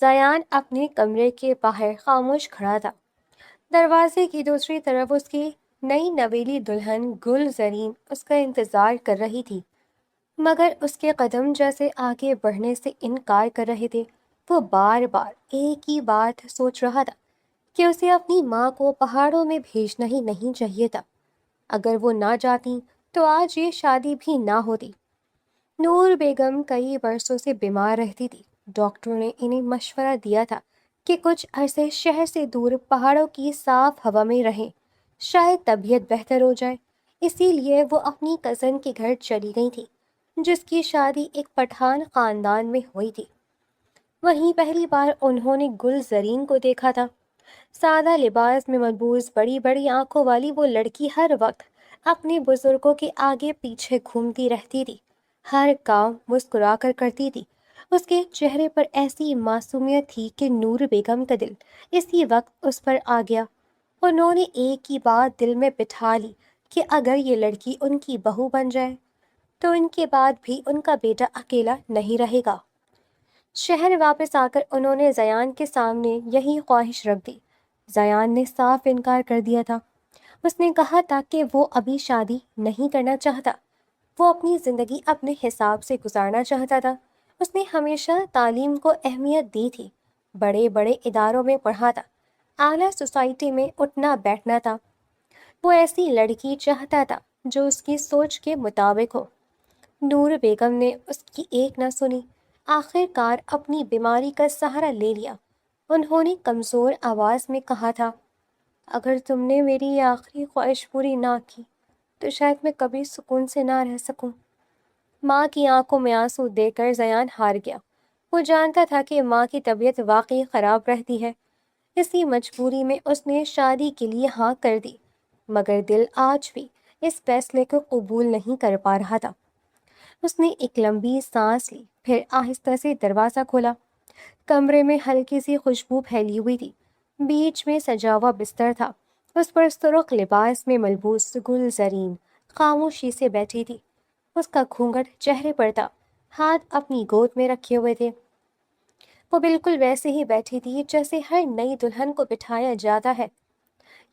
زیان اپنے کمرے کے باہر خاموش کھڑا تھا۔ دروازے کی دوسری طرف اس کی نئی نویلی دلہن گل زرین اس کا انتظار کر رہی تھی، مگر اس کے قدم جیسے آگے بڑھنے سے انکار کر رہے تھے۔ وہ بار بار ایک ہی بات سوچ رہا تھا کہ اسے اپنی ماں کو پہاڑوں میں بھیجنا ہی نہیں چاہیے تھا۔ اگر وہ نہ جاتی تو آج یہ شادی بھی نہ ہوتی۔ نور بیگم کئی برسوں سے بیمار رہتی تھی۔ ڈاکٹروں نے انہیں مشورہ دیا تھا کہ کچھ عرصے شہر سے دور پہاڑوں کی صاف ہوا میں رہیں، شاید طبیعت بہتر ہو جائے۔ اسی لیے وہ اپنی کزن کے گھر چلی گئی تھی، جس کی شادی ایک پٹھان خاندان میں ہوئی تھی۔ وہیں پہلی بار انہوں نے گل زرین کو دیکھا تھا۔ سادہ لباس میں ملبوس بڑی بڑی آنکھوں والی وہ لڑکی ہر وقت اپنے بزرگوں کے آگے پیچھے گھومتی رہتی تھی، ہر کام مسکرا کر کرتی تھی۔ اس کے چہرے پر ایسی معصومیت تھی کہ نور بیگم کا دل اسی وقت اس پر آ گیا۔ انہوں نے ایک ہی بات دل میں بٹھا لی کہ اگر یہ لڑکی ان کی بہو بن جائے تو ان کے بعد بھی ان کا بیٹا اکیلا نہیں رہے گا۔ شہر واپس آ کر انہوں نے زیان کے سامنے یہی خواہش رکھ دی۔ زیان نے صاف انکار کر دیا تھا۔ اس نے کہا تھا کہ وہ ابھی شادی نہیں کرنا چاہتا، وہ اپنی زندگی اپنے حساب سے گزارنا چاہتا تھا۔ اس نے ہمیشہ تعلیم کو اہمیت دی تھی، بڑے بڑے اداروں میں پڑھا تھا، اعلیٰ سوسائٹی میں اٹھنا بیٹھنا تھا۔ وہ ایسی لڑکی چاہتا تھا جو اس کی سوچ کے مطابق ہو۔ نور بیگم نے اس کی ایک نہ سنی، آخر کار اپنی بیماری کا سہارا لے لیا۔ انہوں نے کمزور آواز میں کہا تھا، اگر تم نے میری یہ آخری خواہش پوری نہ کی تو شاید میں کبھی سکون سے نہ رہ سکوں۔ ماں کی آنکھوں میں آنسو دے کر زیان ہار گیا۔ وہ جانتا تھا کہ ماں کی طبیعت واقعی خراب رہتی ہے۔ اسی مجبوری میں اس نے شادی کے لیے ہاں کر دی، مگر دل آج بھی اس فیصلے کو قبول نہیں کر پا رہا تھا۔ اس نے ایک لمبی سانس لی، پھر آہستہ سے دروازہ کھولا۔ کمرے میں ہلکی سی خوشبو پھیلی ہوئی تھی۔ بیچ میں سجا ہوا بستر تھا، اس پر سرخ لباس میں ملبوس گل زرین خاموشی سے بیٹھی تھی۔ اس کا گھونگھٹ چہرے پر تھا، ہاتھ اپنی گود میں رکھے ہوئے تھے۔ وہ بالکل ویسے ہی بیٹھی تھی جیسے ہر نئی دلہن کو بٹھایا جاتا ہے۔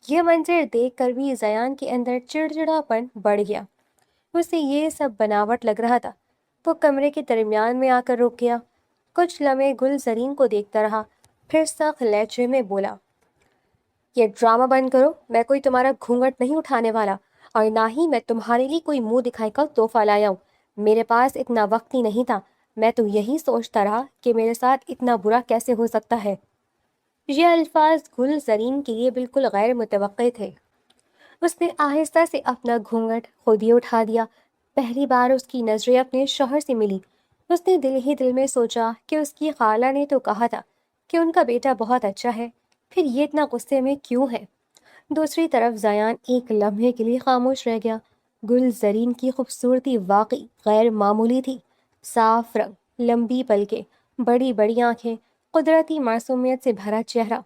یہ منظر دیکھ کر بھی زیان کے اندر چڑچڑاپن بڑھ گیا۔ اسے یہ سب بناوٹ لگ رہا تھا۔ وہ کمرے کے درمیان میں آ کر رک گیا، کچھ لمحے گل زرین کو دیکھتا رہا، پھر سخت لہجے میں بولا، یہ ڈرامہ بند کرو، میں کوئی تمہارا گھونگھٹ نہیں اٹھانے والا، اور نہ ہی میں تمہارے لیے کوئی منہ دکھائی کا تحفہ لایا ہوں۔ میرے پاس اتنا وقت ہی نہیں تھا، میں تو یہی سوچتا رہا کہ میرے ساتھ اتنا برا کیسے ہو سکتا ہے۔ یہ الفاظ گل زرین کے لیے بالکل غیر متوقع تھے۔ اس نے آہستہ سے اپنا گھونگھٹ خود ہی اٹھا دیا۔ پہلی بار اس کی نظریں اپنے شوہر سے ملی۔ اس نے دل ہی دل میں سوچا کہ اس کی خالہ نے تو کہا تھا کہ ان کا بیٹا بہت اچھا ہے، پھر یہ اتنا غصے میں کیوں ہے؟ دوسری طرف زیان ایک لمحے کے لیے خاموش رہ گیا۔ گل زرین کی خوبصورتی واقعی غیر معمولی تھی۔ صاف رنگ، لمبی پلکیں، بڑی بڑی آنکھیں، قدرتی معصومیت سے بھرا چہرہ۔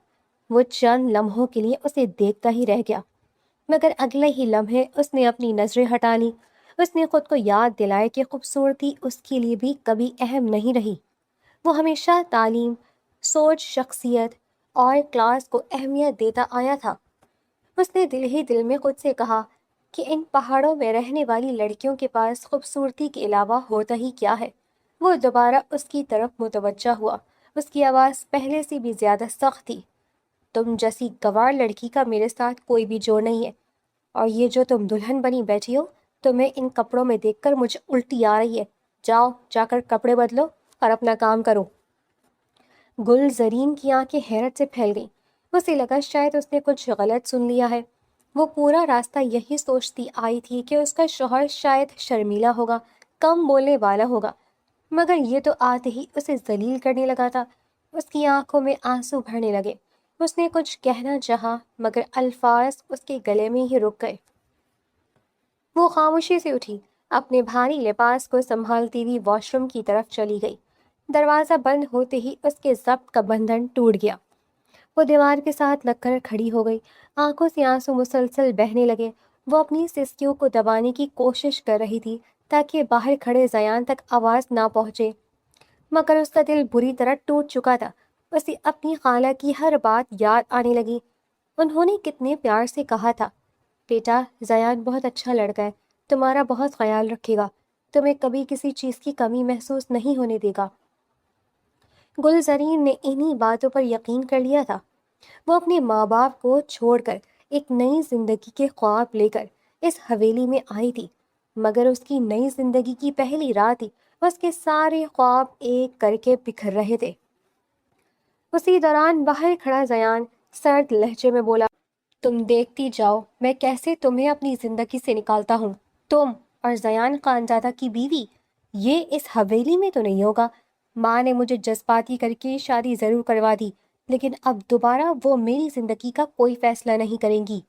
وہ چند لمحوں کے لیے اسے دیکھتا ہی رہ گیا، مگر اگلے ہی لمحے اس نے اپنی نظریں ہٹا لیں۔ اس نے خود کو یاد دلایا کہ خوبصورتی اس کے لیے بھی کبھی اہم نہیں رہی۔ وہ ہمیشہ تعلیم، سوچ، شخصیت اور کلاس کو اہمیت دیتا آیا تھا۔ اس نے دل ہی دل میں خود سے کہا کہ ان پہاڑوں میں رہنے والی لڑکیوں کے پاس خوبصورتی کے علاوہ ہوتا ہی کیا ہے؟ وہ دوبارہ اس کی طرف متوجہ ہوا۔ اس کی آواز پہلے سے بھی زیادہ سخت تھی، تم جیسی گوار لڑکی کا میرے ساتھ کوئی بھی جوڑ نہیں ہے، اور یہ جو تم دلہن بنی بیٹھی ہو، تمہیں ان کپڑوں میں دیکھ کر مجھے الٹی آ رہی ہے۔ جاؤ، جا کر کپڑے بدلو اور اپنا کام کرو۔ گل زرین کی آنکھیں حیرت سے پھیل گئیں۔ اسے لگا شاید اس نے کچھ غلط سن لیا ہے۔ وہ پورا راستہ یہی سوچتی آئی تھی کہ اس کا شوہر شاید شرمیلا ہوگا، کم بولنے والا ہوگا، مگر یہ تو آتے ہی اسے ذلیل کرنے لگا تھا۔ اس کی آنکھوں میں آنسو بھرنے لگے۔ اس نے کچھ کہنا چاہا، مگر الفاظ اس کے گلے میں ہی رک گئے۔ وہ خاموشی سے اٹھی، اپنے بھاری لباس کو سنبھالتی ہوئی واش روم کی طرف چلی گئی۔ دروازہ بند ہوتے ہی اس کے ضبط کا بندھن ٹوٹ گیا۔ وہ دیوار کے ساتھ لگ کر کھڑی ہو گئی، آنکھوں سے آنسو مسلسل بہنے لگے۔ وہ اپنی سسکیوں کو دبانے کی کوشش کر رہی تھی تاکہ باہر کھڑے زیان تک آواز نہ پہنچے، مگر اس کا دل بری طرح ٹوٹ چکا تھا۔ اسے اپنی خالہ کی ہر بات یاد آنے لگی۔ انہوں نے کتنے پیار سے کہا تھا، بیٹا زیان بہت اچھا لڑکا ہے، تمہارا بہت خیال رکھے گا، تمہیں کبھی کسی چیز کی کمی محسوس نہیں ہونے دے گا۔ گل زرین نے انہی باتوں پر یقین کر لیا تھا۔ وہ اپنے ماں باپ کو چھوڑ کر ایک نئی زندگی کے خواب لے کر اس حویلی میں آئی تھی، مگر اس کی نئی زندگی کی پہلی رات ہی اس کے سارے خواب ایک کر کے بکھر رہے تھے۔ اسی دوران باہر کھڑا زیان سرد لہجے میں بولا، تم دیکھتی جاؤ میں کیسے تمہیں اپنی زندگی سے نکالتا ہوں۔ تم اور زیان خانزادہ کی بیوی، یہ اس حویلی میں تو نہیں ہوگا۔ ماں نے مجھے جذباتی کر کے شادی ضرور کروا دی، لیکن اب دوبارہ وہ میری زندگی کا کوئی فیصلہ نہیں کریں گی۔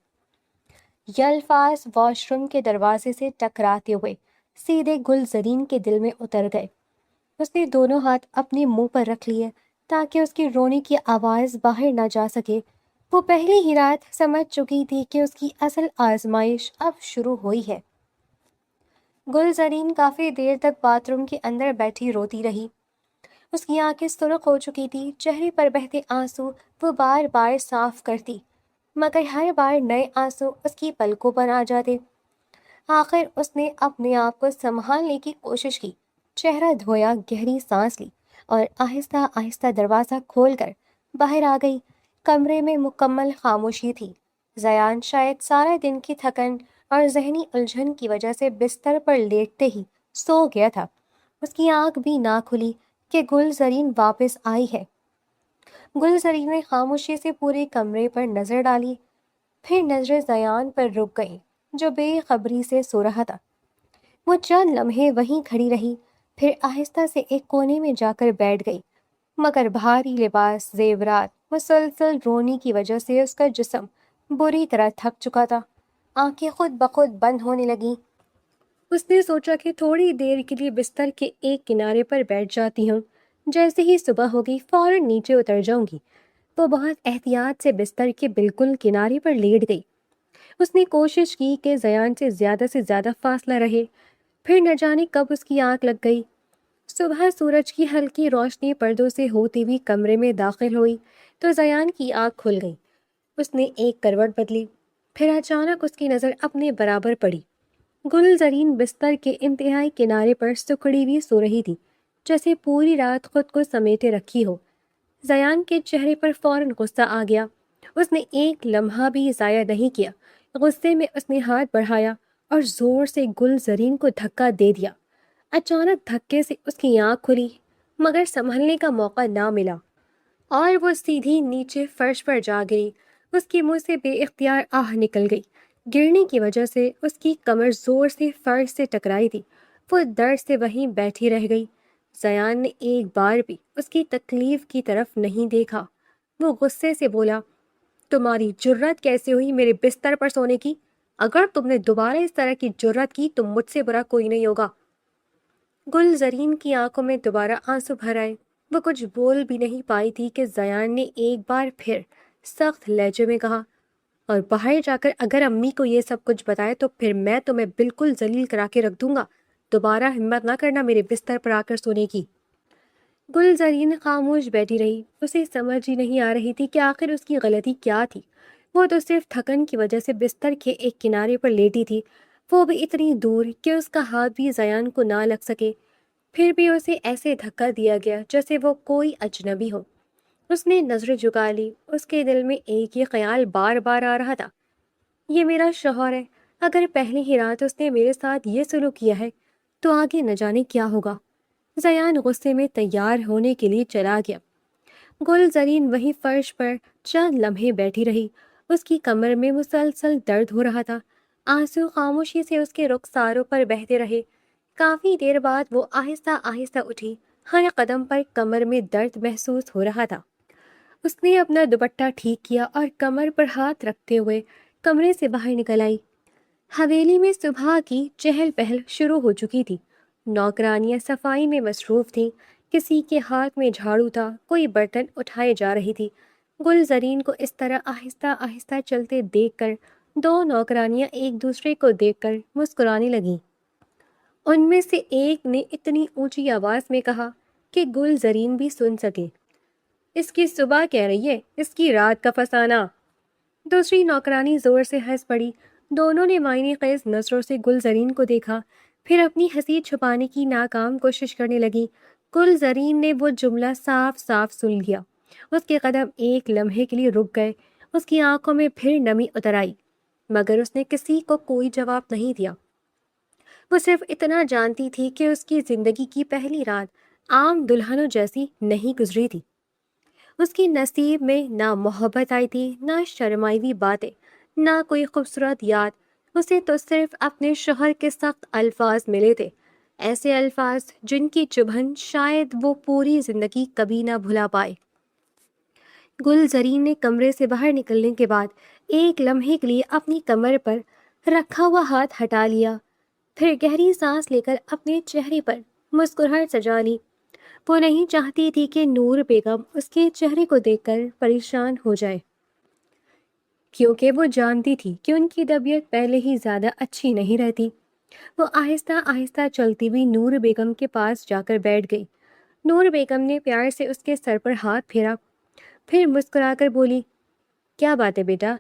یہ الفاظ واش روم کے دروازے سے ٹکراتے ہوئے سیدھے گل زرین کے دل میں اتر گئے۔ اس نے دونوں ہاتھ اپنے منہ پر رکھ لیے تاکہ اس کی رونے کی آواز باہر نہ جا سکے۔ وہ پہلی ہی رات سمجھ چکی تھی کہ اس کی اصل آزمائش اب شروع ہوئی ہے۔ گل زرین کافی دیر تک باتھ روم کے اندر بیٹھی روتی رہی۔ اس کی آنکھیں سرخ ہو چکی تھی، چہرے پر بہتے آنسو وہ بار بار صاف کرتی، مگر ہر بار نئے آنسو اس کی پلکوں پر آ جاتے۔ آخر اس نے اپنے آپ کو سنبھالنے کی کوشش کی، چہرہ دھویا، گہری سانس لی اور آہستہ آہستہ دروازہ کھول کر باہر آ گئی۔ کمرے میں مکمل خاموشی تھی۔ زیان شاید سارے دن کی تھکن اور ذہنی الجھن کی وجہ سے بستر پر لیٹتے ہی سو گیا تھا۔ اس کی آنکھ بھی نہ کھلی کہ گل زرین واپس آئی ہے۔ گل زرین نے خاموشی سے پورے کمرے پر نظر ڈالی، پھر نظریں زیان پر رک گئیں جو بے خبری سے سو رہا تھا۔ وہ چند لمحے وہیں کھڑی رہی، پھر آہستہ سے ایک کونے میں جا کر بیٹھ گئی، مگر بھاری لباس، زیورات، مسلسل رونے کی وجہ سے اس کا جسم بری طرح تھک چکا تھا۔ آنکھیں خود بخود بند ہونے لگیں۔ اس نے سوچا کہ تھوڑی دیر کے لیے بستر کے ایک کنارے پر بیٹھ جاتی ہوں، جیسے ہی صبح ہوگی فوراً نیچے اتر جاؤں گی۔ وہ بہت احتیاط سے بستر کے بالکل کنارے پر لیٹ گئی۔ اس نے کوشش کی کہ زیان سے زیادہ فاصلہ رہے، پھر نہ جانے کب اس کی آنکھ لگ گئی۔ صبح سورج کی ہلکی روشنی پردوں سے ہوتی ہوئی کمرے میں داخل ہوئی تو زیان کی آنکھ کھل گئی۔ اس نے ایک کروٹ بدلی، پھر اچانک اس کی نظر اپنے برابر پڑی۔ گل زرین بستر کے انتہائی کنارے پر سکڑی ہوئی سو رہی تھی، جیسے پوری رات خود کو سمیٹے رکھی ہو۔ زیان کے چہرے پر فوراً غصہ آ گیا۔ اس نے ایک لمحہ بھی ضائع نہیں کیا۔ غصے میں اس نے ہاتھ بڑھایا اور زور سے گل زرین کو دھکا دے دیا۔ اچانک دھکے سے اس کی آنکھ کھلی، مگر سنبھلنے کا موقع نہ ملا اور وہ سیدھی نیچے فرش پر جا گری۔ اس کے منہ سے بے اختیار آہ نکل گئی۔ گرنے کی وجہ سے اس کی کمر زور سے فرش سے ٹکرائی تھی۔ وہ درد سے وہیں بیٹھی رہ گئی۔ زیان نے ایک بار بھی اس کی تکلیف کی طرف نہیں دیکھا۔ وہ غصے سے بولا، تمہاری جرت کیسے ہوئی میرے بستر پر سونے کی؟ اگر تم نے دوبارہ اس طرح کی جرت کی تو مجھ سے برا کوئی نہیں ہوگا۔ گل زرین کی آنکھوں میں دوبارہ آنسو بھر آئے۔ وہ کچھ بول بھی نہیں پائی تھی کہ زیان نے ایک بار پھر سخت لہجے میں کہا، اور باہر جا کر اگر امی کو یہ سب کچھ بتائے تو پھر میں تمہیں بالکل ذلیل کرا کے رکھ دوں گا۔ دوبارہ ہمت نہ کرنا میرے بستر پر آ کر سونے کی۔ گل زرین خاموش بیٹھی رہی۔ اسے سمجھ ہی نہیں آ رہی تھی کہ آخر اس کی غلطی کیا تھی۔ وہ تو صرف تھکن کی وجہ سے بستر کے ایک کنارے پر لیٹی تھی، وہ بھی اتنی دور کہ اس کا ہاتھ بھی زیان کو نہ لگ سکے۔ پھر بھی اسے ایسے دھکا دیا گیا جیسے وہ کوئی اجنبی ہو۔ اس نے نظریں جھکا لی۔ اس کے دل میں ایک ہی خیال بار بار آ رہا تھا، یہ میرا شوہر ہے، اگر پہلی ہی رات اس نے میرے ساتھ یہ سلوک کیا ہے تو آگے نہ جانے کیا ہوگا۔ زیان غصے میں تیار ہونے کے لیے چلا گیا۔ گل زرین وہیں فرش پر چند لمحے بیٹھی رہی۔ اس کی کمر میں مسلسل درد ہو رہا تھا۔ آنسو خاموشی سے اس کے رخساروں پر بہتے رہے۔ کافی دیر بعد وہ آہستہ آہستہ اٹھی۔ ہر قدم پر کمر میں درد محسوس ہو رہا تھا۔ اس نے اپنا دوپٹہ ٹھیک کیا اور کمر پر ہاتھ رکھتے ہوئے کمرے سے باہر نکل آئی۔ حویلی میں صبح کی چہل پہل شروع ہو چکی تھی۔ نوکرانیاں صفائی میں مصروف تھیں، کسی کے ہاتھ میں جھاڑو تھا، کوئی برتن اٹھائے جا رہی تھی۔ گل زرین کو اس طرح آہستہ آہستہ چلتے دیکھ کر دو نوکرانیاں ایک دوسرے کو دیکھ کر مسکرانے لگیں۔ ان میں سے ایک نے اتنی اونچی آواز میں کہا کہ گل زرین بھی سن سکے، اس کی صبح کہہ رہی ہے، اس کی رات کا فسانہ۔ دوسری نوکرانی زور سے ہنس پڑی۔ دونوں نے معنی خیز نظروں سے گلزرین کو دیکھا، پھر اپنی ہنسی چھپانے کی ناکام کوشش کرنے لگی۔ گلزرین نے وہ جملہ صاف صاف سن لیا۔ اس کے قدم ایک لمحے کے لیے رک گئے، اس کی آنکھوں میں پھر نمی اتر آئی، مگر اس نے کسی کو کوئی جواب نہیں دیا۔ وہ صرف اتنا جانتی تھی کہ اس کی زندگی کی پہلی رات عام دلہنوں جیسی نہیں گزری تھی۔ اس کی نصیب میں نہ محبت آئی تھی، نہ شرمائی ہوئی باتیں، نہ کوئی خوبصورت یاد۔ اسے تو صرف اپنے شوہر کے سخت الفاظ ملے تھے، ایسے الفاظ جن کی چبھن شاید وہ پوری زندگی کبھی نہ بھلا پائے۔ گلزرین نے کمرے سے باہر نکلنے کے بعد ایک لمحے کے لیے اپنی کمر پر رکھا ہوا ہاتھ ہٹا لیا، پھر گہری سانس لے کر اپنے چہرے پر مسکراہٹ سجا لی۔ وہ نہیں چاہتی تھی کہ نور بیگم اس کے چہرے کو دیکھ کر پریشان ہو جائے، کیونکہ وہ جانتی تھی کہ ان کی طبیعت پہلے ہی زیادہ اچھی نہیں رہتی۔ وہ آہستہ آہستہ چلتی ہوئی نور بیگم کے پاس جا کر بیٹھ گئی۔ نور بیگم نے پیار سے اس کے سر پر ہاتھ پھیرا، پھر مسکرا کر بولی، کیا بات ہے بیٹا،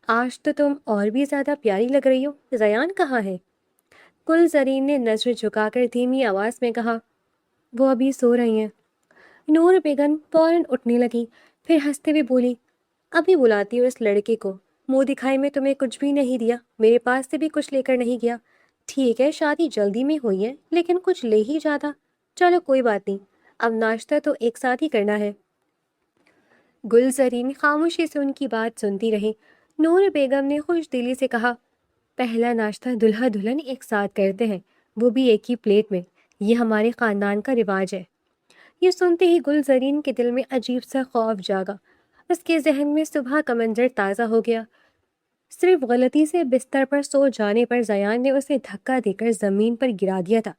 آج تو تم اور بھی زیادہ پیاری لگ رہی ہو، زیان کہاں ہے؟ گلزرین نے نظر جھکا کر دھیمی آواز میں کہا، وہ ابھی سو رہی ہیں۔ نور بیگم فوراً اٹھنے لگی، پھر ہنستے ہوئے بولی، ابھی بلاتی ہوں اس لڑکے کو، منہ دکھائی میں تمہیں کچھ بھی نہیں دیا، میرے پاس سے بھی کچھ لے کر نہیں گیا۔ ٹھیک ہے شادی جلدی میں ہوئی ہے، لیکن کچھ لے ہی جاتا۔ چلو کوئی بات نہیں، اب ناشتہ تو ایک ساتھ ہی کرنا ہے۔ گلزرین خاموشی سے ان کی بات سنتی رہی۔ نور بیگم نے خوش دلی سے کہا، پہلا ناشتہ دلہا دلہن ایک ساتھ کرتے ہیں، وہ بھی ایک ہی پلیٹ میں، یہ ہمارے خاندان کا رواج ہے۔ یہ سنتے ہی گلزرین کے دل میں عجیب سا خوف جاگا۔ اس کے ذہن میں صبح کا منظر تازہ ہو گیا۔ صرف غلطی سے بستر پر سو جانے پر زیان نے اسے دھکا دے کر زمین پر گرا دیا تھا۔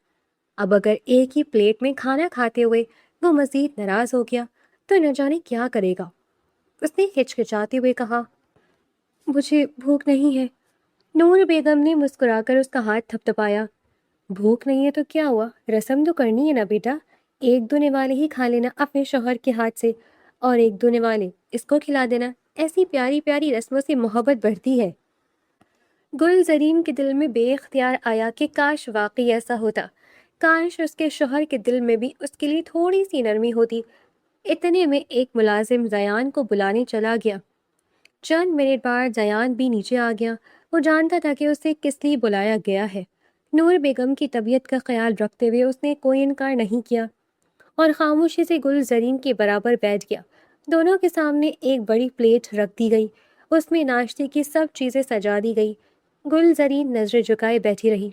اب اگر ایک ہی پلیٹ میں کھانا کھاتے ہوئے وہ مزید ناراض ہو گیا تو نہ جانے کیا کرے گا۔ اس نے ہچکچاتے ہوئے کہا، مجھے بھوک نہیں ہے۔ نور بیگم نے مسکرا کر اس کا ہاتھ تھپتھپایا، بھوک نہیں ہے تو کیا ہوا، رسم تو کرنی ہے نا بیٹا، ایک دو نوالے ہی کھا لینا اپنے شوہر کے ہاتھ سے، اور ایک دو نوالے اس کو کھلا دینا، ایسی پیاری پیاری رسموں سے محبت بڑھتی ہے۔ گلزرین کے دل میں بے اختیار آیا کہ کاش واقعی ایسا ہوتا، کاش اس کے شوہر کے دل میں بھی اس کے لیے تھوڑی سی نرمی ہوتی۔ اتنے میں ایک ملازم زیان کو بلانے چلا گیا۔ چند منٹ بعد زیان بھی نیچے آ گیا۔ وہ جانتا تھا کہ اسے کس لیے بلایا گیا ہے۔ نور بیگم کی طبیعت کا خیال رکھتے ہوئے اس نے کوئی انکار نہیں کیا اور خاموشی سے گلزرین کے برابر بیٹھ گیا۔ دونوں کے سامنے ایک بڑی پلیٹ رکھ دی گئی، اس میں ناشتے کی سب چیزیں سجا دی گئی۔ گلزرین نظریں جھکائے بیٹھی رہی۔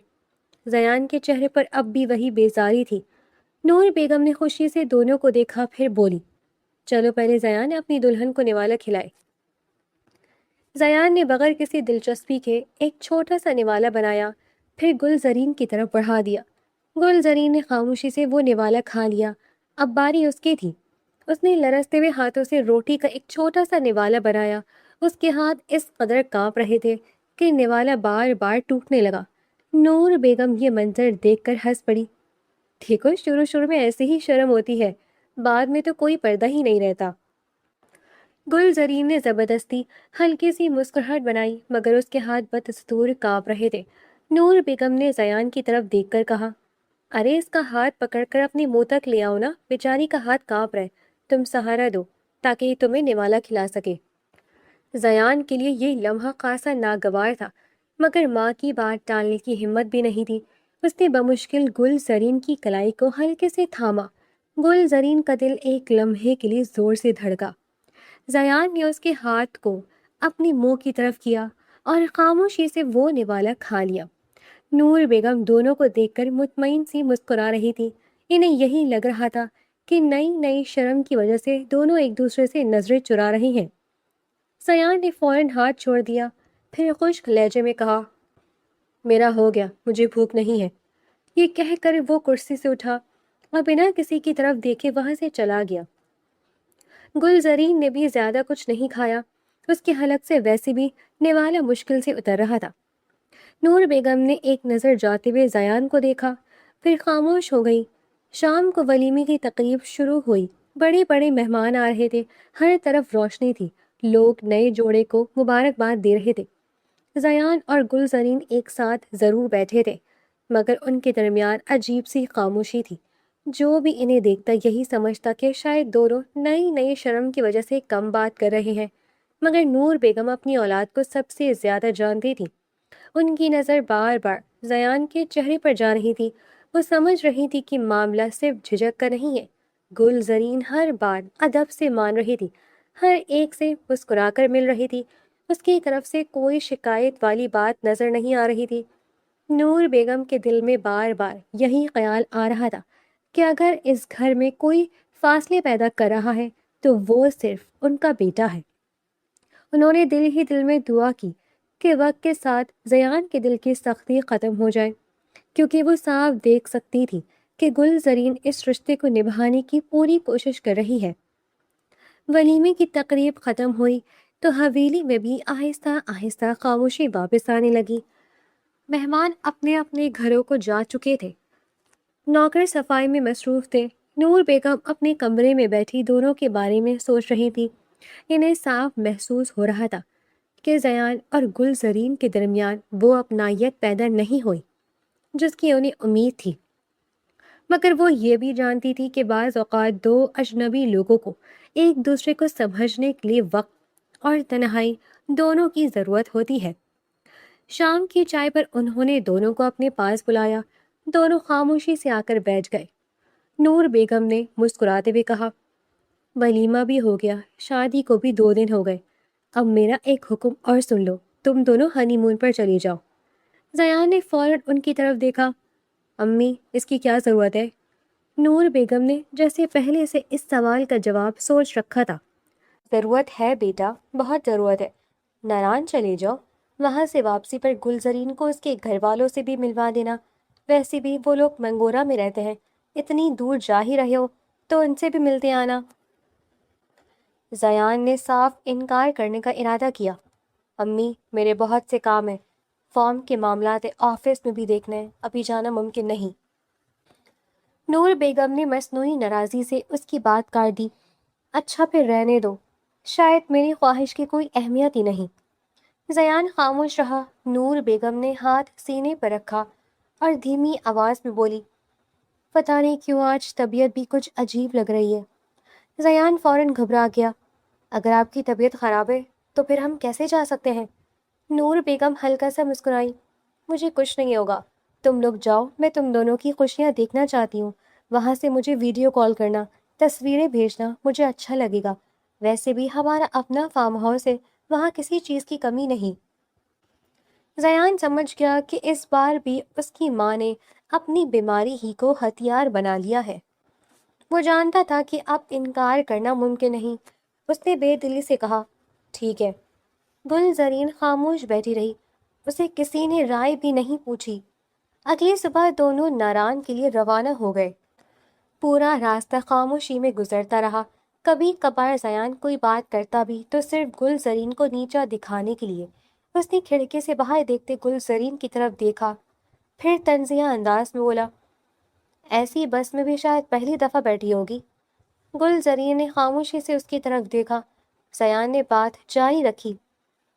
زیان کے چہرے پر اب بھی وہی بیزاری تھی۔ نور بیگم نے خوشی سے دونوں کو دیکھا، پھر بولی، چلو پہلے زیان اپنی دلہن کو نوالا کھلائے۔ زیان نے بغیر کسی دلچسپی کے ایک چھوٹا سا نوالا بنایا، پھر گلزرین کی طرف بڑھا دیا۔ گلزرین نے خاموشی سے وہ نوالا کھا لیا۔ اب باری اس کی تھی۔ اس نے لرزتے ہوئے ہاتھوں سے روٹی کا ایک چھوٹا سا نوالا بنایا۔ اس کے ہاتھ اس قدر کانپ رہے تھے کہ نوالا بار بار ٹوٹنے لگا۔ نور بیگم یہ منظر دیکھ کر ہنس پڑی، دیکھو شروع میں ایسے ہی شرم ہوتی ہے، بعد میں تو کوئی پردہ ہی نہیں رہتا۔ گلزرین نے زبردستی ہلکی سی مسکراہٹ بنائی، مگر اس کے ہاتھ بدستور کانپ رہے تھے۔ نور بیگم نے زیان کی طرف دیکھ کر کہا، ارے اس کا ہاتھ پکڑ کر اپنے منہ تک لے آؤ نا، بیچاری کا ہاتھ کانپ رہے، تم سہارا دو تاکہ یہ تمہیں نوالا کھلا سکے۔ زیان کے لیے یہ لمحہ خاصا ناگوار تھا، مگر ماں کی بات ٹالنے کی ہمت بھی نہیں تھی۔ اس نے بمشکل گلزرین کی کلائی کو ہلکے سے تھاما۔ گلزرین کا دل ایک لمحے کے لیے زور سے دھڑکا۔ زیان نے اس کے ہاتھ کو اپنے منہ کی طرف کیا اور خاموشی سے وہ نوالا کھا لیا۔ نور بیگم دونوں کو دیکھ کر مطمئن سی مسکرا رہی تھی۔ انہیں یہی لگ رہا تھا کہ نئی شرم کی وجہ سے دونوں ایک دوسرے سے نظریں چرا رہی ہیں۔ زیان نے فوراً ہاتھ چھوڑ دیا، پھر خشک لہجے میں کہا، میرا ہو گیا، مجھے بھوک نہیں ہے۔ یہ کہہ کر وہ کرسی سے اٹھا اور بنا کسی کی طرف دیکھے وہاں سے چلا گیا۔ گلزرین نے بھی زیادہ کچھ نہیں کھایا، اس کے حلق سے ویسے بھی نوالا مشکل سے اتر رہا تھا۔ نور بیگم نے ایک نظر جاتے ہوئے زیان کو دیکھا، پھر خاموش ہو گئی۔ شام کو ولیمے کی تقریب شروع ہوئی۔ بڑے بڑے مہمان آ رہے تھے، ہر طرف روشنی تھی، لوگ نئے جوڑے کو مبارکباد دے رہے تھے۔ زیان اور گلزرین ایک ساتھ ضرور بیٹھے تھے، مگر ان کے درمیان عجیب سی خاموشی تھی۔ جو بھی انہیں دیکھتا یہی سمجھتا کہ شاید دونوں نئی نئی شرم کی وجہ سے کم بات کر رہے ہیں، مگر نور بیگم اپنی اولاد کو سب سے زیادہ جانتی تھی۔ ان کی نظر بار بار زیان کے چہرے پر جا رہی تھی۔ وہ سمجھ رہی تھی کہ معاملہ صرف جھجک کا نہیں ہے۔ گل زرین ہر بار ادب سے مان رہی تھی، ہر ایک سے مسکرا کر مل رہی تھی، اس کی طرف سے کوئی شکایت والی بات نظر نہیں آ رہی تھی۔ نور بیگم کے دل میں بار بار یہی خیال آ رہا تھا کہ اگر اس گھر میں کوئی فاصلے پیدا کر رہا ہے تو وہ صرف ان کا بیٹا ہے۔ انہوں نے دل ہی دل میں دعا کی کہ وقت کے ساتھ زیان کے دل کی سختی ختم ہو جائے، کیونکہ وہ صاف دیکھ سکتی تھی کہ گل زرین اس رشتے کو نبھانے کی پوری کوشش کر رہی ہے۔ ولیمے کی تقریب ختم ہوئی تو حویلی میں بھی آہستہ آہستہ خاموشی واپس آنے لگی۔ مہمان اپنے اپنے گھروں کو جا چکے تھے، نوکر صفائی میں مصروف تھے۔ نور بیگم اپنے کمرے میں بیٹھی دونوں کے بارے میں سوچ رہی تھی۔ انہیں صاف محسوس ہو رہا تھا کہ زیان اور گل زرین کے درمیان وہ اپنائیت پیدا نہیں ہوئی جس کی انہیں امید تھی، مگر وہ یہ بھی جانتی تھی کہ بعض اوقات دو اجنبی لوگوں کو ایک دوسرے کو سمجھنے کے لیے وقت اور تنہائی دونوں کی ضرورت ہوتی ہے۔ شام کی چائے پر انہوں نے دونوں کو اپنے پاس بلایا۔ دونوں خاموشی سے آ کر بیٹھ گئے۔ نور بیگم نے مسکراتے ہوئے کہا، ولیمہ بھی ہو گیا، شادی کو بھی 2 دن ہو گئے، اب میرا ایک حکم اور سن لو، تم دونوں ہنی مون پر چلی جاؤ۔ زیان نے فوراً ان کی طرف دیکھا۔ امی، اس کی کیا ضرورت ہے؟ نور بیگم نے جیسے پہلے سے اس سوال کا جواب سوچ رکھا تھا۔ ضرورت ہے بیٹا، بہت ضرورت ہے۔ ناران چلے جاؤ، وہاں سے واپسی پر گلزرین کو اس کے گھر والوں سے بھی ملوا دینا۔ ویسے بھی وہ لوگ منگورا میں رہتے ہیں، اتنی دور جا ہی رہے ہو تو ان سے بھی ملتے آنا۔ زیان نے صاف انکار کرنے کا ارادہ کیا۔ امی، میرے بہت سے کام ہیں، فارم کے معاملات آفس میں بھی دیکھنا ہے، ابھی جانا ممکن نہیں۔ نور بیگم نے مصنوعی ناراضی سے اس کی بات کاٹ دی۔ اچھا پھر رہنے دو، شاید میری خواہش کی کوئی اہمیت ہی نہیں۔ زیان خاموش رہا۔ نور بیگم نے ہاتھ سینے پر رکھا اور دھیمی آواز میں بولی، پتہ نہیں کیوں آج طبیعت بھی کچھ عجیب لگ رہی ہے۔ زیان فوراً گھبرا گیا۔ اگر آپ کی طبیعت خراب ہے تو پھر ہم کیسے جا سکتے ہیں؟ نور بیگم ہلکا سا مسکرائی، مجھے کچھ نہیں ہوگا، تم لوگ جاؤ، میں تم دونوں کی خوشیاں دیکھنا چاہتی ہوں۔ وہاں سے مجھے ویڈیو کال کرنا، تصویریں بھیجنا، مجھے اچھا لگے گا۔ ویسے بھی ہمارا اپنا فارم ہاؤس ہے، وہاں کسی چیز کی کمی نہیں۔ زیان سمجھ گیا کہ اس بار بھی اس کی ماں نے اپنی بیماری ہی کو ہتھیار بنا لیا ہے۔ وہ جانتا تھا کہ اب انکار کرنا ممکن نہیں۔ اس نے بے دلی سے کہا، ٹھیک ہے۔ گل زرین خاموش بیٹھی رہی، اسے کسی نے رائے بھی نہیں پوچھی۔ اگلی صبح دونوں ناران کے لیے روانہ ہو گئے۔ پورا راستہ خاموشی میں گزرتا رہا۔ کبھی کبھار زیان کوئی بات کرتا بھی تو صرف گل زرین کو نیچا دکھانے کے لیے۔ اس نے کھڑکی سے باہر دیکھتے گل زرین کی طرف دیکھا، پھر طنزیہ انداز میں بولا، ایسی بس میں بھی شاید پہلی دفعہ بیٹھی ہوگی۔ گل زرین نے خاموشی سے اس کی طرف دیکھا۔ زیان نے بات جاری رکھی،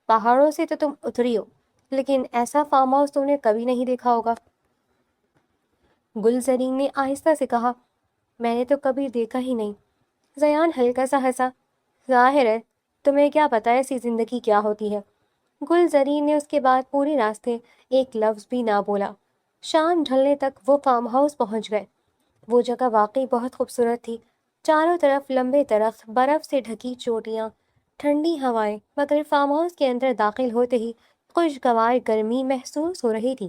پہاڑوں سے تو تم اتری ہو، لیکن ایسا فارم ہاؤس تم نے کبھی نہیں دیکھا ہوگا۔ گل زرین نے آہستہ سے کہا، میں نے تو کبھی دیکھا ہی نہیں۔ زیان ہلکا سا ہنسا، ظاہر ہے تمہیں کیا پتہ ایسی زندگی کیا ہوتی ہے۔ گل زرین نے اس کے بعد پورے راستے ایک لفظ بھی نہ بولا۔ شام ڈھلنے تک وہ فارم ہاؤس پہنچ گئے۔ وہ جگہ واقعی بہت خوبصورت تھی۔ چاروں طرف لمبے درخت، برف سے ڈھکی چوٹیاں، ٹھنڈی ہوائیں، مگر فارم ہاؤس کے اندر داخل ہوتے ہی خوشگوار گرمی محسوس ہو رہی تھی۔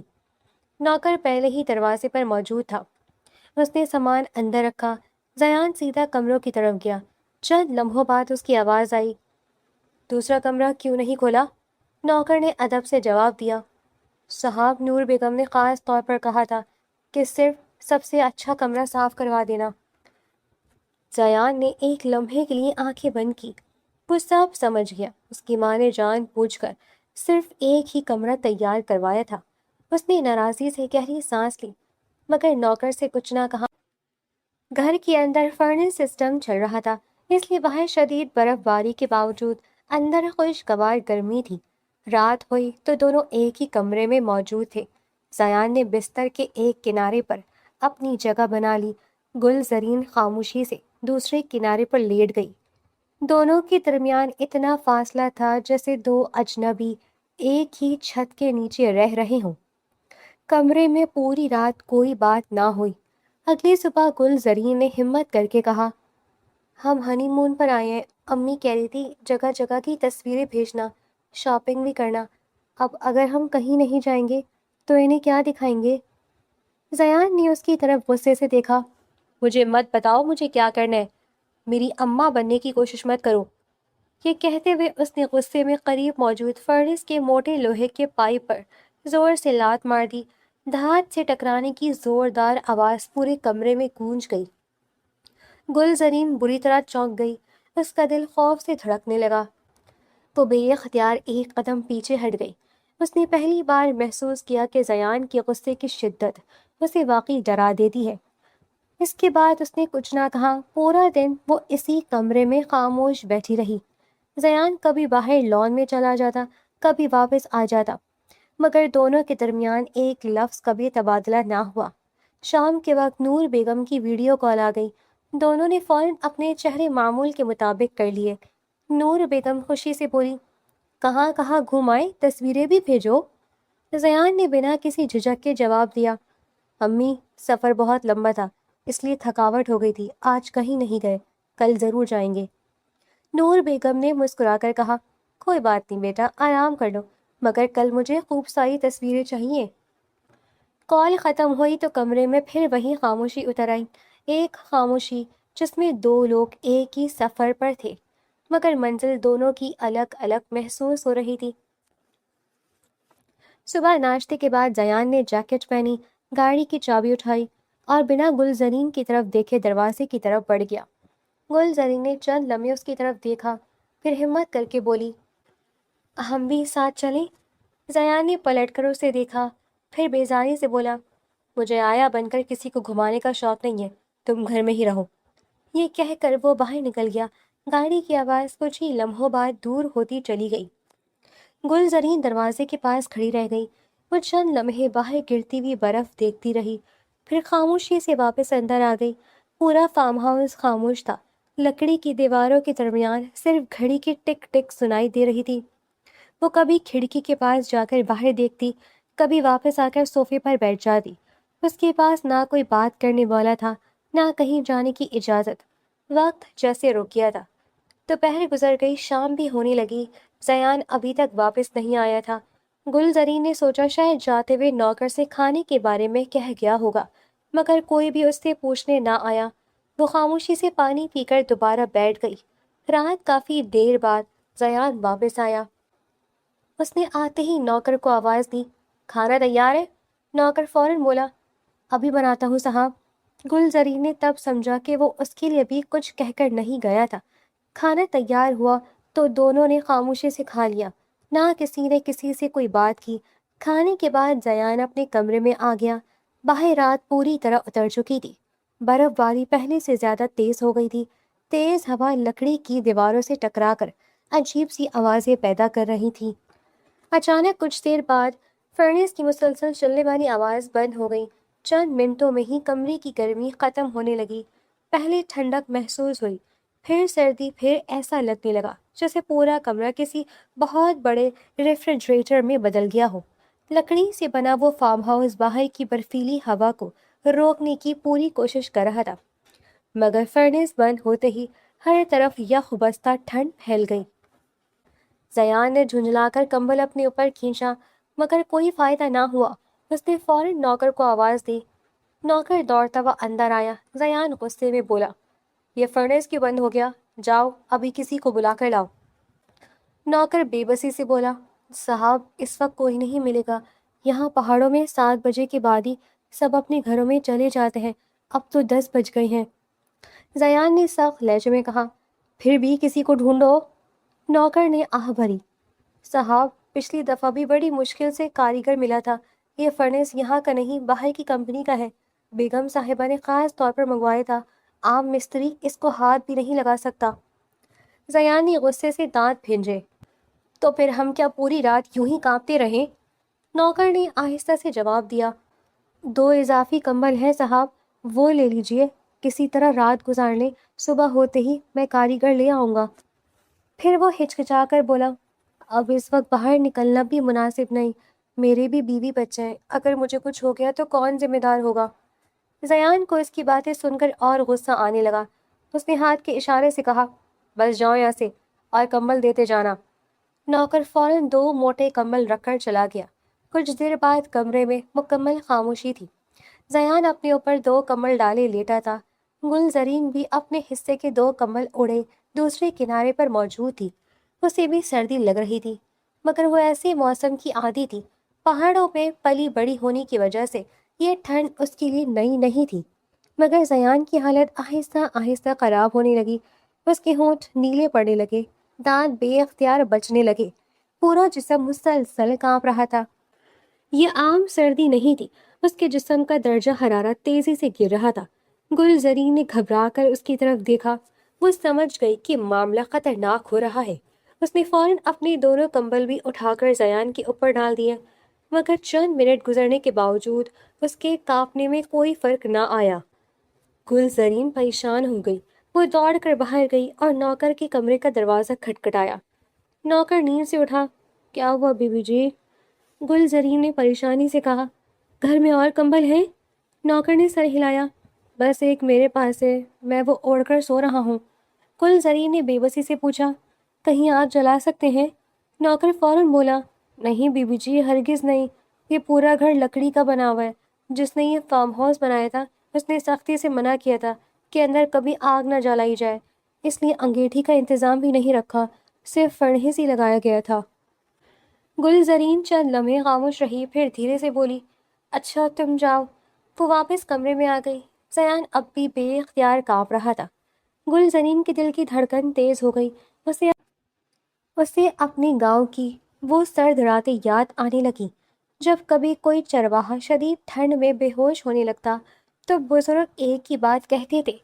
نوکر پہلے ہی دروازے پر موجود تھا۔ اس نے سامان اندر رکھا۔ زیان سیدھا کمروں کی طرف گیا۔ چند لمحوں بعد اس کی آواز آئی، دوسرا کمرہ کیوں نہیں کھولا؟ نوکر نے ادب سے جواب دیا، صاحب، نور بیگم نے خاص طور پر کہا تھا کہ صرف سب سے اچھا کمرہ صاف کروا دینا۔ زیان نے ایک لمحے کے لیے آنکھیں بند کی۔ وہ سب سمجھ گیا۔ اس کی ماں نے جان بوجھ کر صرف ایک ہی کمرہ تیار کروایا تھا۔ اس نے ناراضی سے گہری سانس لی، مگر نوکر سے کچھ نہ کہا۔ گھر کے اندر فرنس سسٹم چل رہا تھا، اس لیے باہر شدید برف باری کے باوجود اندر خوشگوار گرمی تھی۔ رات ہوئی تو دونوں ایک ہی کمرے میں موجود تھے۔ زیان نے بستر کے ایک کنارے پر اپنی جگہ بنا لی، گل زرین خاموشی سے دوسرے کنارے پر لیٹ گئی۔ دونوں کے درمیان اتنا فاصلہ تھا جیسے دو اجنبی ایک ہی چھت کے نیچے رہ رہے ہوں۔ کمرے میں پوری رات کوئی بات نہ ہوئی۔ اگلی صبح گل زرین نے ہمت کر کے کہا، ہم ہنی مون پر آئے ہیں، امی کہہ رہی تھی جگہ جگہ کی تصویریں بھیجنا، شاپنگ بھی کرنا۔ اب اگر ہم کہیں نہیں جائیں گے تو انہیں کیا دکھائیں گے؟ زیان نے اس کی طرف غصے سے دیکھا۔ مجھے مت بتاؤ مجھے کیا کرنا ہے، میری اماں بننے کی کوشش مت کرو۔ یہ کہتے ہوئے اس نے غصے میں قریب موجود فرنس کے موٹے لوہے کے پائپ پر زور سے لات مار دی۔ دھات سے ٹکرانے کی زوردار آواز پورے کمرے میں گونج گئی۔ گل زرین بری طرح چونک گئی، اس کا دل خوف سے دھڑکنے لگا۔ وہ بے اختیار ایک قدم پیچھے ہٹ گئی۔ اس نے پہلی بار محسوس کیا کہ زیان کے غصے کی شدت اسے واقعی ڈرا دیتی ہے۔ اس کے بعد اس نے کچھ نہ کہا۔ پورا دن وہ اسی کمرے میں خاموش بیٹھی رہی۔ زیان کبھی باہر لان میں چلا جاتا، کبھی واپس آ جاتا، مگر دونوں کے درمیان ایک لفظ کا بھی تبادلہ نہ ہوا۔ شام کے وقت نور بیگم کی ویڈیو کال آ گئی۔ دونوں نے فوراً اپنے چہرے معمول کے مطابق کر لیے۔ نور بیگم خوشی سے بولی، کہاں کہاں گھوم آئے، تصویریں بھی بھیجو۔ زیان نے بنا کسی جھجک کے جواب دیا، امی سفر بہت لمبا تھا اس لیے تھکاوٹ ہو گئی تھی، آج کہیں نہیں گئے، کل ضرور جائیں گے۔ نور بیگم نے مسکرا کر کہا، کوئی بات نہیں بیٹا، آرام کر لو، مگر کل مجھے خوب ساری تصویریں چاہیے۔ کال ختم ہوئی تو کمرے میں پھر وہی خاموشی اتر آئی، ایک خاموشی جس میں دو لوگ ایک ہی سفر پر تھے، مگر منزل دونوں کی الگ الگ محسوس ہو رہی تھی۔ صبح ناشتے کے بعد زیان نے جیکٹ پہنی، گاڑی کی چابی اٹھائی اور بنا گل زرین کی طرف دیکھے دروازے کی طرف بڑھ گیا۔ گل زرین نے چند لمحے اس کی طرف دیکھا، پھر ہمت کر کے بولی، ہم بھی ساتھ چلیں؟ زیان نے پلٹ کر اسے دیکھا، پھر بیزاری سے بولا، مجھے آیا بن کر کسی کو گھمانے کا شوق نہیں ہے، تم گھر میں ہی رہو۔ یہ کہہ کر وہ باہر نکل گیا۔ گاڑی کی آواز کچھ ہی لمحوں بعد دور ہوتی چلی گئی۔ گل زرین دروازے کے پاس کھڑی رہ گئی۔ وہ چند لمحے باہر گرتی ہوئی برف دیکھتی رہی، پھر خاموشی سے واپس اندر آ گئی۔ پورا فارم ہاؤس خاموش تھا، لکڑی کی دیواروں کے درمیان صرف گھڑی کی ٹک ٹک سنائی دے رہی تھی۔ وہ کبھی کھڑکی کے پاس جا کر باہر دیکھتی، کبھی واپس آ کر صوفے پر بیٹھ جاتی۔ اس کے پاس نہ کوئی بات کرنے والا تھا، نہ کہیں جانے کی اجازت۔ وقت جیسے رک گیا تھا۔ دوپہر گزر گئی، شام بھی ہونے لگی، زیان ابھی تک واپس نہیں آیا تھا۔ گل زرین نے سوچا شاید جاتے ہوئے نوکر سے کھانے کے بارے میں کہہ گیا ہوگا، مگر کوئی بھی اس سے پوچھنے نہ آیا۔ وہ خاموشی سے پانی پی کر دوبارہ بیٹھ گئی۔ رات کافی دیر بعد زیان واپس آیا۔ اس نے آتے ہی نوکر کو آواز دی، کھانا تیار ہے؟ نوکر فوراً بولا، ابھی بناتا ہوں صاحب۔ گل زرین نے تب سمجھا کہ وہ اس کے لیے بھی کچھ کہہ کر نہیں گیا تھا۔ کھانا تیار ہوا تو دونوں نے خاموشی سے کھا لیا، نہ کسی نے کسی سے کوئی بات کی۔ کھانے کے بعد زیان اپنے کمرے میں آ گیا۔ باہر رات پوری طرح اتر چکی تھی، برف باری پہلے سے زیادہ تیز ہو گئی تھی۔ تیز ہوا لکڑی کی دیواروں سے ٹکرا کر عجیب سی آوازیں پیدا کر رہی تھی۔ اچانک کچھ دیر بعد فرنس کی مسلسل چلنے والی آواز بند ہو گئی۔ چند منٹوں میں ہی کمرے کی گرمی ختم ہونے لگی۔ پہلے ٹھنڈک محسوس ہوئی، پھر سردی، پھر ایسا لگنے لگا جیسے پورا کمرہ کسی بہت بڑے ریفریجریٹر میں بدل گیا ہو۔ لکڑی سے بنا وہ فارم ہاؤس باہر کی برفیلی ہوا کو روکنے کی پوری کوشش کر رہا تھا، مگر فرنس بند ہوتے ہی ہر طرف یخ بستہ ٹھنڈ پھیل گئی۔ زیان نے جھنجھلا کر کمبل اپنے اوپر کھینچا، مگر کوئی فائدہ نہ ہوا۔ اس نے فوراً نوکر کو آواز دی۔ نوکر دوڑتا ہوا اندر آیا۔ زیان غصے میں بولا، یہ فرنس کیوں بند ہو گیا؟ جاؤ ابھی کسی کو بلا کر لاؤ۔ نوکر بے بسی سے بولا، صاحب اس وقت کوئی نہیں ملے گا، یہاں پہاڑوں میں 7 بجے کے بعد ہی سب اپنے گھروں میں چلے جاتے ہیں، اب تو 10 بج گئے ہیں۔ زیان نے سخت لہجے میں کہا، پھر بھی کسی کو ڈھونڈو۔ نوکر نے آہ بھری، صاحب پچھلی دفعہ بھی بڑی مشکل سے کاریگر ملا تھا، یہ فرنس یہاں کا نہیں باہر کی کمپنی کا ہے، بیگم صاحبہ نے خاص طور پر منگوایا تھا، عام مستری اس کو ہاتھ بھی نہیں لگا سکتا۔ زیان نے غصے سے دانت بھینجے۔ تو پھر ہم کیا پوری رات یوں ہی کانپتے رہیں؟ نوکر نے آہستہ سے جواب دیا۔ 2 اضافی کمبل ہیں صاحب، وہ لے لیجئے، کسی طرح رات گزار لیں، صبح ہوتے ہی میں کاریگر لے آؤں گا۔ پھر وہ ہچکچا کر بولا، اب اس وقت باہر نکلنا بھی مناسب نہیں، میرے بھی بیوی بچے ہیں، اگر مجھے کچھ ہو گیا تو کون ذمہ دار ہوگا؟ زیان کو اس کی باتیں سن کر اور غصہ آنے لگا۔ اس نے ہاتھ کے اشارے سے کہا، بس جاؤ یہاں سے اور کمبل دیتے جانا۔ نوکر فوراً 2 موٹے کمبل رکھ کر چلا گیا۔ کچھ دیر بعد کمرے میں مکمل خاموشی تھی۔ زیان اپنے اوپر 2 کمبل ڈالے لیٹا تھا۔ گل زرین بھی اپنے حصے کے 2 کمبل اڑے دوسرے کنارے پر موجود تھی۔ اسے بھی سردی لگ رہی تھی، مگر وہ ایسے موسم کی عادی تھی۔ پہاڑوں میں پلی بڑی ہونے کی وجہ سے یہ ٹھنڈ اس کے لیے نئی نہیں تھی، مگر زیان کی حالت آہستہ آہستہ خراب ہونے لگی۔ اس کے ہونٹ نیلے پڑنے لگے، دانت بے اختیار بچنے لگے، پورا جسم مسلسل کانپ رہا تھا۔ یہ عام سردی نہیں تھی، اس کے جسم کا درجہ حرارت تیزی سے گر رہا تھا۔ گل زرین نے گھبرا کر اس کی طرف دیکھا۔ وہ سمجھ گئی کہ معاملہ خطرناک ہو رہا ہے۔ اس نے فوراً اپنے دونوں کمبل بھی اٹھا کر زیان کے اوپر ڈال دیے، مگر چند منٹ گزرنے کے باوجود اس کے کانپنے میں کوئی فرق نہ آیا۔ گل زرین پریشان ہو گئی۔ وہ دوڑ کر باہر گئی اور نوکر کے کمرے کا دروازہ کھٹکھٹایا۔ نوکر نیند سے اٹھا۔ کیا ہوا بیوی جی؟ گل زرین نے پریشانی سے کہا۔ گھر میں اور کمبل ہیں؟ نوکر نے سر ہلایا۔ بس ایک میرے پاس ہے، میں وہ اوڑھ کر سو رہا ہوں۔ گل زرین نے بے بسی سے پوچھا، کہیں آگ جلا سکتے ہیں؟ نوکر فوراً بولا، نہیں بیوی جی، ہرگز نہیں، یہ پورا گھر لکڑی کا بنا ہوا ہے۔ جس نے یہ فارم ہاؤس بنایا تھا اس نے سختی سے منع کیا تھا کہ اندر کبھی آگ نہ جلائی جائے، اس لیے انگیٹھی کا انتظام بھی نہیں رکھا، صرف فرنس ہی لگایا گیا تھا۔ گل زرین چند لمحے خاموش رہی، پھر دھیرے سے بولی، اچھا تم جاؤ۔ وہ واپس کمرے میں آ گئی۔ زیان اب بھی بے اختیار کانپ رہا تھا۔ گل زرین کے دل کی دھڑکن تیز ہو گئی۔ اسے اپنے گاؤں کی وہ سرد راتیں یاد آنے لگیں جب کبھی کوئی چرواہا شدید ٹھنڈ میں بے ہوش ہونے لگتا تو بزرگ ایک ہی بات کہتے تھے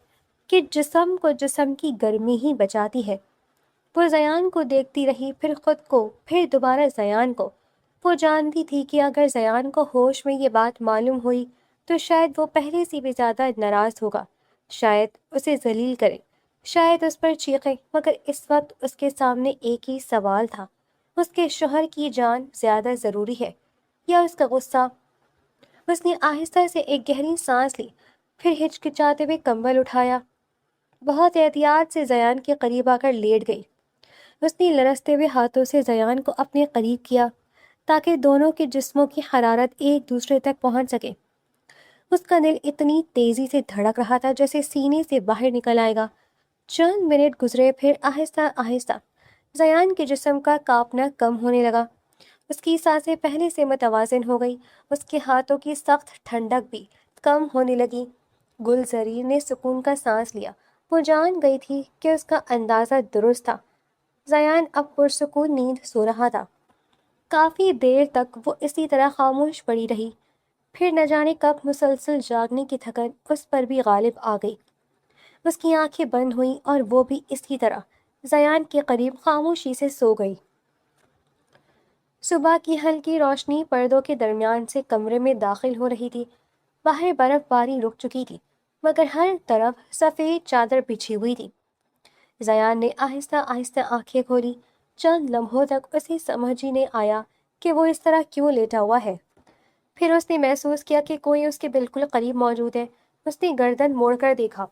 کہ جسم کو جسم کی گرمی ہی بچاتی ہے۔ وہ زیان کو دیکھتی رہی، پھر خود کو، پھر دوبارہ زیان کو۔ وہ جانتی تھی کہ اگر زیان کو ہوش میں یہ بات معلوم ہوئی تو شاید وہ پہلے سے بھی زیادہ ناراض ہوگا، شاید اسے ذلیل کرے، شاید اس پر چیخے، مگر اس وقت اس کے سامنے ایک ہی سوال تھا، اس کے شوہر کی جان زیادہ ضروری ہے یا اس کا غصہ؟ اس نے آہستہ سے ایک گہری سانس لی، پھر ہچکچاتے ہوئے کمبل اٹھایا۔ بہت احتیاط سے زیان کے قریب آ کر لیٹ گئی۔ اس نے لرزتے ہوئے ہاتھوں سے زیان کو اپنے قریب کیا تاکہ دونوں کے جسموں کی حرارت ایک دوسرے تک پہنچ سکے۔ اس کا دل اتنی تیزی سے دھڑک رہا تھا جیسے سینے سے باہر نکل آئے گا۔ چند منٹ گزرے، پھر آہستہ آہستہ زیان کے جسم کا کانپنا کم ہونے لگا۔ اس کی سانسیں پہلے سے متوازن ہو گئی، اس کے ہاتھوں کی سخت ٹھنڈک بھی کم ہونے لگی۔ گل زرین نے سکون کا سانس لیا۔ وہ جان گئی تھی کہ اس کا اندازہ درست تھا، زیان اب پرسکون نیند سو رہا تھا۔ کافی دیر تک وہ اسی طرح خاموش پڑی رہی، پھر نہ جانے کب مسلسل جاگنے کی تھکن اس پر بھی غالب آ گئی۔ اس کی آنکھیں بند ہوئیں اور وہ بھی اسی طرح زیان کے قریب خاموشی سے سو گئی۔ صبح کی ہلکی روشنی پردوں کے درمیان سے کمرے میں داخل ہو رہی تھی۔ باہر برف باری رک چکی تھی، مگر ہر طرف سفید چادر بچھی ہوئی تھی۔ زیان نے آہستہ آہستہ آنکھیں کھولی۔ چند لمحوں تک اسے سمجھ ہی نہیں آیا کہ وہ اس طرح کیوں لیٹا ہوا ہے۔ پھر اس نے محسوس کیا کہ کوئی اس کے بالکل قریب موجود ہے۔ اس نے گردن موڑ کر دیکھا۔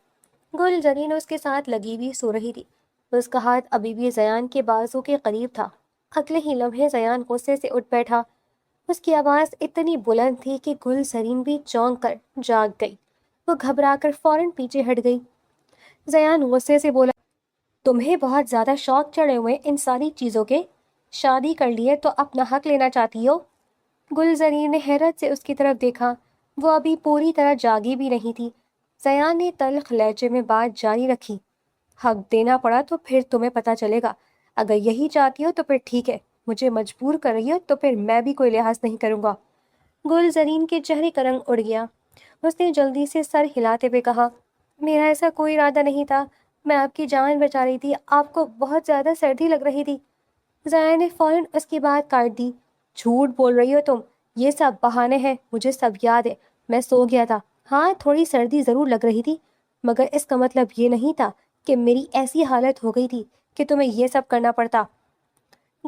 گل زرین اس کے ساتھ لگی ہوئی سو رہی تھی۔ اس کا ہاتھ ابھی بھی زیان کے بازو کے قریب تھا۔ اگلے ہی لمحے زیان غصے سے اٹھ بیٹھا۔ اس کی آواز اتنی بلند تھی کہ گل زرین بھی چونک کر جاگ گئی۔ وہ گھبرا کر فوراً پیچھے ہٹ گئی۔ زیان غصے سے بولا، تمہیں بہت زیادہ شوق چڑھے ہوئے ان ساری چیزوں کے، شادی کر لی ہے تو اپنا حق لینا چاہتی ہو؟ گل زرین نے حیرت سے اس کی طرف دیکھا۔ وہ ابھی پوری طرح جاگی بھی نہیں تھی۔ زیان نے تلخ لہجے میں بات جاری رکھی، حق دینا پڑا تو پھر تمہیں پتہ چلے گا، اگر یہی چاہتی ہو تو پھر ٹھیک ہے، مجھے مجبور کر رہی ہو تو پھر میں بھی کوئی لحاظ نہیں کروں گا۔ گل زرین کے چہرے کا رنگ اڑ گیا۔ اس نے جلدی سے سر ہلاتے ہوئے کہا، میرا ایسا کوئی ارادہ نہیں تھا، میں آپ کی جان بچا رہی تھی، آپ کو بہت زیادہ سردی لگ رہی تھی۔ ضائع نے فوراً اس کی بات کاٹ دی۔ جھوٹ بول رہی ہو تم، یہ سب بہانے ہیں، مجھے سب یاد ہے، میں سو گیا تھا۔ ہاں تھوڑی سردی ضرور لگ رہی تھی، مگر اس کا مطلب یہ نہیں تھا کہ میری ایسی حالت ہو گئی تھی کہ تمہیں یہ سب کرنا پڑتا۔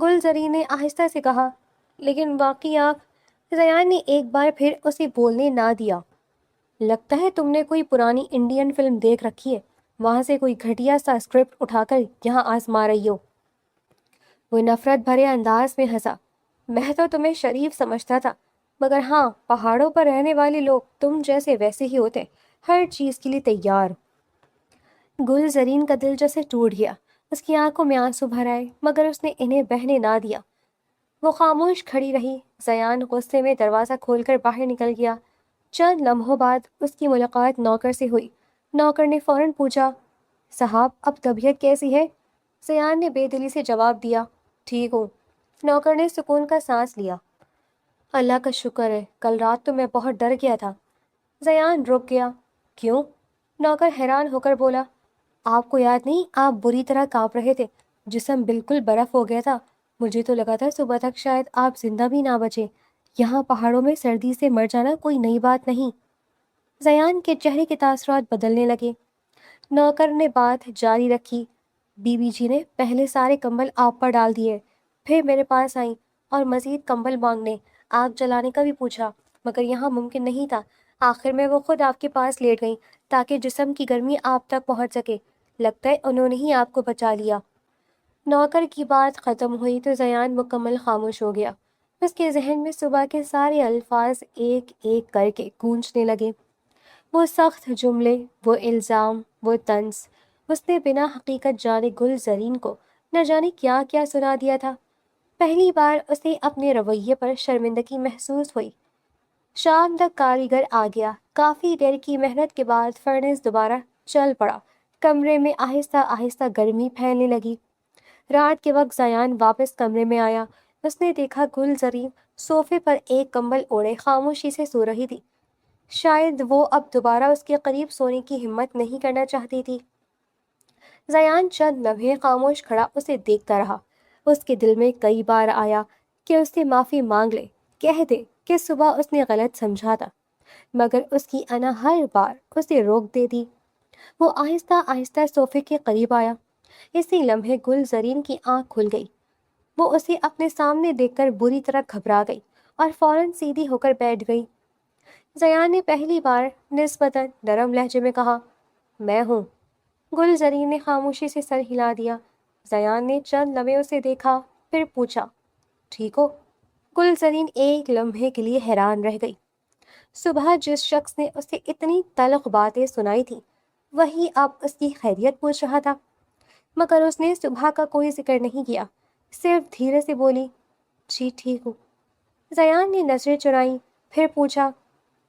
گل زرین نے آہستہ سے کہا، لیکن باقی آپ، ریان نے ایک بار پھر اسے بولنے نہ دیا۔ لگتا ہے تم نے کوئی پرانی انڈین فلم دیکھ رکھی ہے، وہاں سے کوئی گھٹیا سا اسکرپٹ اٹھا کر یہاں آزما رہی ہو۔ وہ نفرت بھرے انداز میں ہنسا۔ میں تو تمہیں شریف سمجھتا تھا، مگر ہاں پہاڑوں پر رہنے والے لوگ تم جیسے ویسے ہی ہوتے، ہر چیز کے لیے تیار۔ گل زرین کا دل جیسے ٹوٹ گیا، اس کی آنکھوں میں آنسو بھر آئے، مگر اس نے انہیں بہنے نہ دیا۔ وہ خاموش کھڑی رہی۔ زیان غصے میں دروازہ کھول کر باہر نکل گیا۔ چند لمحوں بعد اس کی ملاقات نوکر سے ہوئی۔ نوکر نے فوراً پوچھا، صاحب اب طبیعت کیسی ہے؟ زیان نے بے دلی سے جواب دیا، ٹھیک ہوں۔ نوکر نے سکون کا سانس لیا۔ اللہ کا شکر ہے، کل رات تو میں بہت ڈر گیا تھا۔ زیان رک گیا۔ کیوں؟ نوکر حیران ہو کر بولا، آپ کو یاد نہیں آپ بری طرح کانپ رہے تھے، جسم بالکل برف ہو گیا تھا، مجھے تو لگا تھا صبح تک شاید آپ زندہ بھی نہ بچے۔ یہاں پہاڑوں میں سردی سے مر جانا کوئی نئی بات نہیں۔ زیان کے چہرے کے تاثرات بدلنے لگے۔ نوکر نے بات جاری رکھی، بی بی جی نے پہلے سارے کمبل آپ پر ڈال دیے، پھر میرے پاس آئیں اور مزید کمبل مانگنے، آگ جلانے کا بھی پوچھا، مگر یہاں ممکن نہیں تھا۔ آخر میں وہ خود آپ کے پاس لیٹ گئیں تاکہ جسم کی گرمی آپ تک پہنچ سکے۔ لگتا ہے انہوں نے ہی آپ کو بچا لیا۔ نوکر کی بات ختم ہوئی تو زیان مکمل خاموش ہو گیا۔ اس کے ذہن میں صبح کے سارے الفاظ ایک ایک کر کے گونجنے لگے۔ وہ سخت جملے، وہ الزام، وہ طنز۔ اس نے بنا حقیقت جانے گل زرین کو نہ جانے کیا کیا سنا دیا تھا۔ پہلی بار اسے اپنے رویے پر شرمندگی محسوس ہوئی۔ شام تک کاریگر آ گیا۔ کافی دیر کی محنت کے بعد فرنس دوبارہ چل پڑا۔ کمرے میں آہستہ آہستہ گرمی پھیلنے لگی۔ رات کے وقت زیان واپس کمرے میں آیا۔ اس نے دیکھا گل زرین صوفے پر ایک کمبل اوڑھے خاموشی سے سو رہی تھی۔ شاید وہ اب دوبارہ اس کے قریب سونے کی ہمت نہیں کرنا چاہتی تھی۔ زیان چند لمحے خاموش کھڑا اسے دیکھتا رہا۔ اس کے دل میں کئی بار آیا کہ اس سے معافی مانگ لے، کہہ دے کہ صبح اس نے غلط سمجھا تھا، مگر اس کی انا ہر بار اسے روک دیتی۔ وہ آہستہ آہستہ صوفے کے قریب آیا۔ اسی لمحے گل زرین کی آنکھ کھل گئی۔ وہ اسے اپنے سامنے دیکھ کر بری طرح گھبرا گئی اور فوراً سیدھی ہو کر بیٹھ گئی۔ زیان نے پہلی بار نسبتاً نرم لہجے میں کہا، میں ہوں۔ گل زرین نے خاموشی سے سر ہلا دیا۔ زیان نے چند لمحے اسے دیکھا، پھر پوچھا، ٹھیک ہو؟ گل زرین ایک لمحے کے لیے حیران رہ گئی۔ صبح جس شخص نے اسے اتنی تلخ باتیں سنائی تھیں، وہی اب اس کی خیریت پوچھ رہا تھا، مگر اس نے صبح کا کوئی ذکر نہیں کیا، صرف دھیرے سے بولی، جی ٹھیک ہوں۔ زیان نے نظریں چرائیں، پھر پوچھا،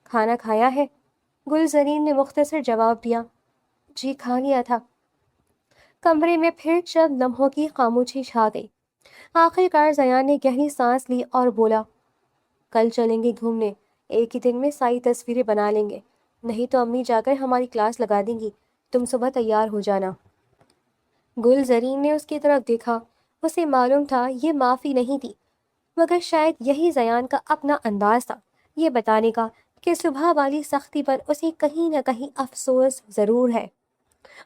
کھانا کھایا ہے؟ گل زرین نے مختصر جواب دیا، جی کھا لیا تھا۔ کمرے میں پھر چند لمحوں کی خاموشی چھا گئی۔ آخر کار زیان نے گہری سانس لی اور بولا، کل چلیں گے گھومنے، ایک ہی دن میں ساری تصویریں بنا لیں گے، نہیں تو امی جا کر ہماری کلاس لگا دیں گی، تم صبح تیار ہو جانا۔ گل زرین نے اس کی طرف دیکھا۔ اسے معلوم تھا یہ معافی نہیں تھی، مگر شاید یہی زیان کا اپنا انداز تھا، یہ بتانے کا کہ صبح والی سختی پر اسے کہیں نہ کہیں افسوس ضرور ہے۔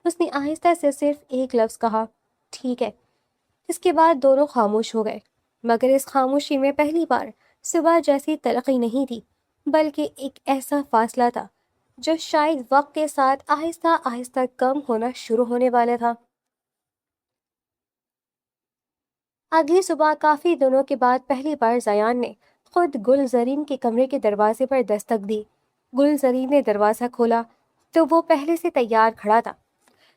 اس نے آہستہ سے صرف ایک لفظ کہا، ٹھیک ہے۔ اس کے بعد دونوں خاموش ہو گئے، مگر اس خاموشی میں پہلی بار صبح جیسی تلخی نہیں تھی، بلکہ ایک ایسا فاصلہ تھا جو شاید وقت کے ساتھ آہستہ آہستہ کم ہونا شروع ہونے والا تھا۔ اگلی صبح کافی دنوں کے بعد پہلی بار زیان نے خود گل زرین کے کمرے کے دروازے پر دستک دی۔ گل زرین نے دروازہ کھولا تو وہ پہلے سے تیار کھڑا تھا۔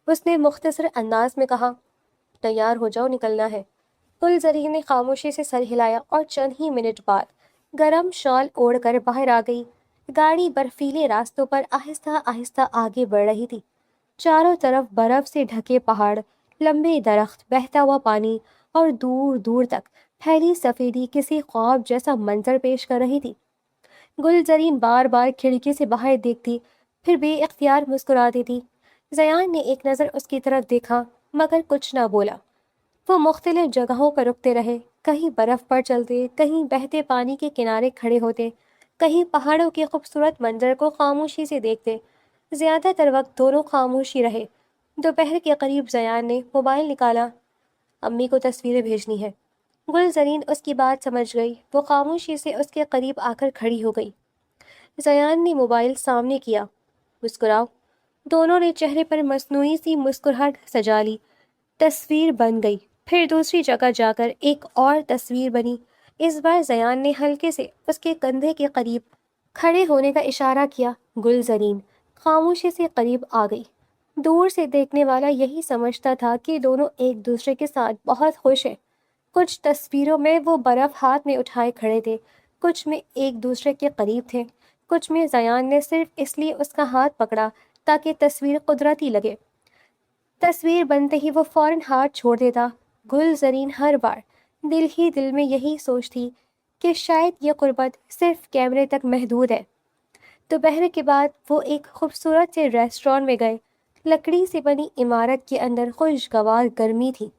اس نے مختصر انداز میں کہا، تیار ہو جاؤ، نکلنا ہے۔ گل زرین نے خاموشی سے سر ہلایا اور چند ہی منٹ بعد گرم شال اوڑھ کر باہر آ گئی۔ گاڑی برفیلے راستوں پر آہستہ آہستہ آگے بڑھ رہی تھی۔ چاروں طرف برف سے ڈھکے پہاڑ، لمبے درخت، بہتا ہوا پانی اور دور دور تک پھیلی سفیدی کسی خواب جیسا منظر پیش کر رہی تھی۔ گل زرین بار بار کھڑکی سے باہر دیکھتی، پھر بے اختیار مسکرا دیتی۔ زیان نے ایک نظر اس کی طرف دیکھا مگر کچھ نہ بولا۔ وہ مختلف جگہوں پر رکتے رہے، کہیں برف پر چلتے، کہیں بہتے پانی کے کنارے کھڑے ہوتے، کہیں پہاڑوں کے خوبصورت منظر کو خاموشی سے دیکھتے۔ زیادہ تر وقت دونوں خاموشی رہے۔ دوپہر کے قریب زیان نے موبائل نکالا۔ امی کو تصویریں بھیجنی ہے۔ گل زرین اس کی بات سمجھ گئی۔ وہ خاموشی سے اس کے قریب آ کر کھڑی ہو گئی۔ زیان نے موبائل سامنے کیا۔ مسکراؤ۔ دونوں نے چہرے پر مصنوعی سی مسکراہٹ سجا لی۔ تصویر بن گئی۔ پھر دوسری جگہ جا کر ایک اور تصویر بنی۔ اس بار زیان نے ہلکے سے اس کے کندھے کے قریب کھڑے ہونے کا اشارہ کیا۔ گل زرین خاموشی سے قریب آ گئی۔ دور سے دیکھنے والا یہی سمجھتا تھا کہ دونوں ایک دوسرے کے ساتھ بہت خوش ہیں۔ کچھ تصویروں میں وہ برف ہاتھ میں اٹھائے کھڑے تھے، کچھ میں ایک دوسرے کے قریب تھے، کچھ میں زیان نے صرف اس لیے اس کا ہاتھ پکڑا تاکہ تصویر قدرتی لگے۔ تصویر بنتے ہی وہ فوراً ہاتھ چھوڑ دیتا۔ گل زرین ہر بار دل ہی دل میں یہی سوچتی کہ شاید یہ قربت صرف کیمرے تک محدود ہے۔ دوپہر کے بعد وہ ایک خوبصورت سے ریسٹورانٹ میں گئے۔ لکڑی سے بنی عمارت کے اندر خوشگوار گرمی تھی۔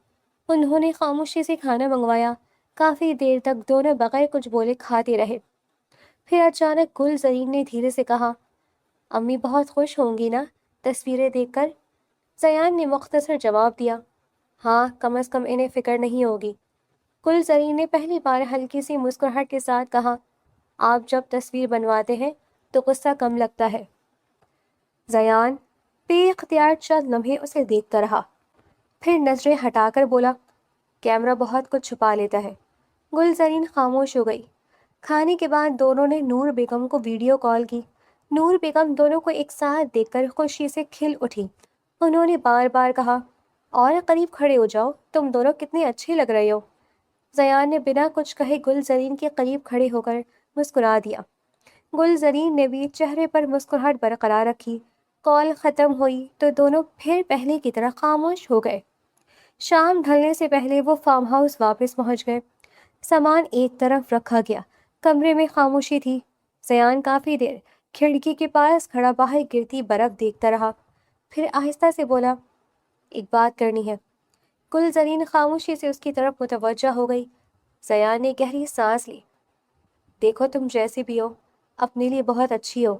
انہوں نے خاموشی سے کھانا منگوایا۔ کافی دیر تک دونوں بغیر کچھ بولے کھاتے رہے۔ پھر اچانک گل زرین نے دھیرے سے کہا، امی بہت خوش ہوں گی نا تصویریں دیکھ کر؟ زیان نے مختصر جواب دیا، ہاں، کم از کم انہیں فکر نہیں ہوگی۔ گل زرین نے پہلی بار ہلکی سی مسکراہٹ کے ساتھ کہا، آپ جب تصویر بنواتے ہیں تو غصہ کم لگتا ہے۔ زیان بے اختیار چند لمحے اسے دیکھتا رہا، پھر نظریں ہٹا کر بولا، کیمرہ بہت کچھ چھپا لیتا ہے۔ گل زرین خاموش ہو گئی۔ کھانے کے بعد دونوں نے نور بیگم کو ویڈیو کال کی۔ نور بیگم دونوں کو ایک ساتھ دیکھ کر خوشی سے کھل اٹھی۔ انہوں نے بار بار کہا، اور قریب کھڑے ہو جاؤ، تم دونوں کتنے اچھے لگ رہے ہو۔ زیان نے بنا کچھ کہے گل زرین کے قریب کھڑے ہو کر مسکرا دیا۔ گل زرین نے بھی چہرے پر مسکراہٹ برقرار رکھی۔ کال ختم ہوئی تو دونوں پھر پہلے کی طرح خاموش ہو گئے۔ شام ڈھلنے سے پہلے وہ فارم ہاؤس واپس پہنچ گئے۔ سامان ایک طرف رکھا گیا۔ کمرے میں خاموشی تھی۔ زیان کافی دیر کھڑکی کے پاس کھڑا باہر گرتی برف دیکھتا رہا، پھر آہستہ سے بولا، ایک بات کرنی ہے۔ گل زرین خاموشی سے اس کی طرف متوجہ ہو گئی۔ زیان نے گہری سانس لی۔ دیکھو، تم جیسی بھی ہو، اپنے لیے بہت اچھی ہو۔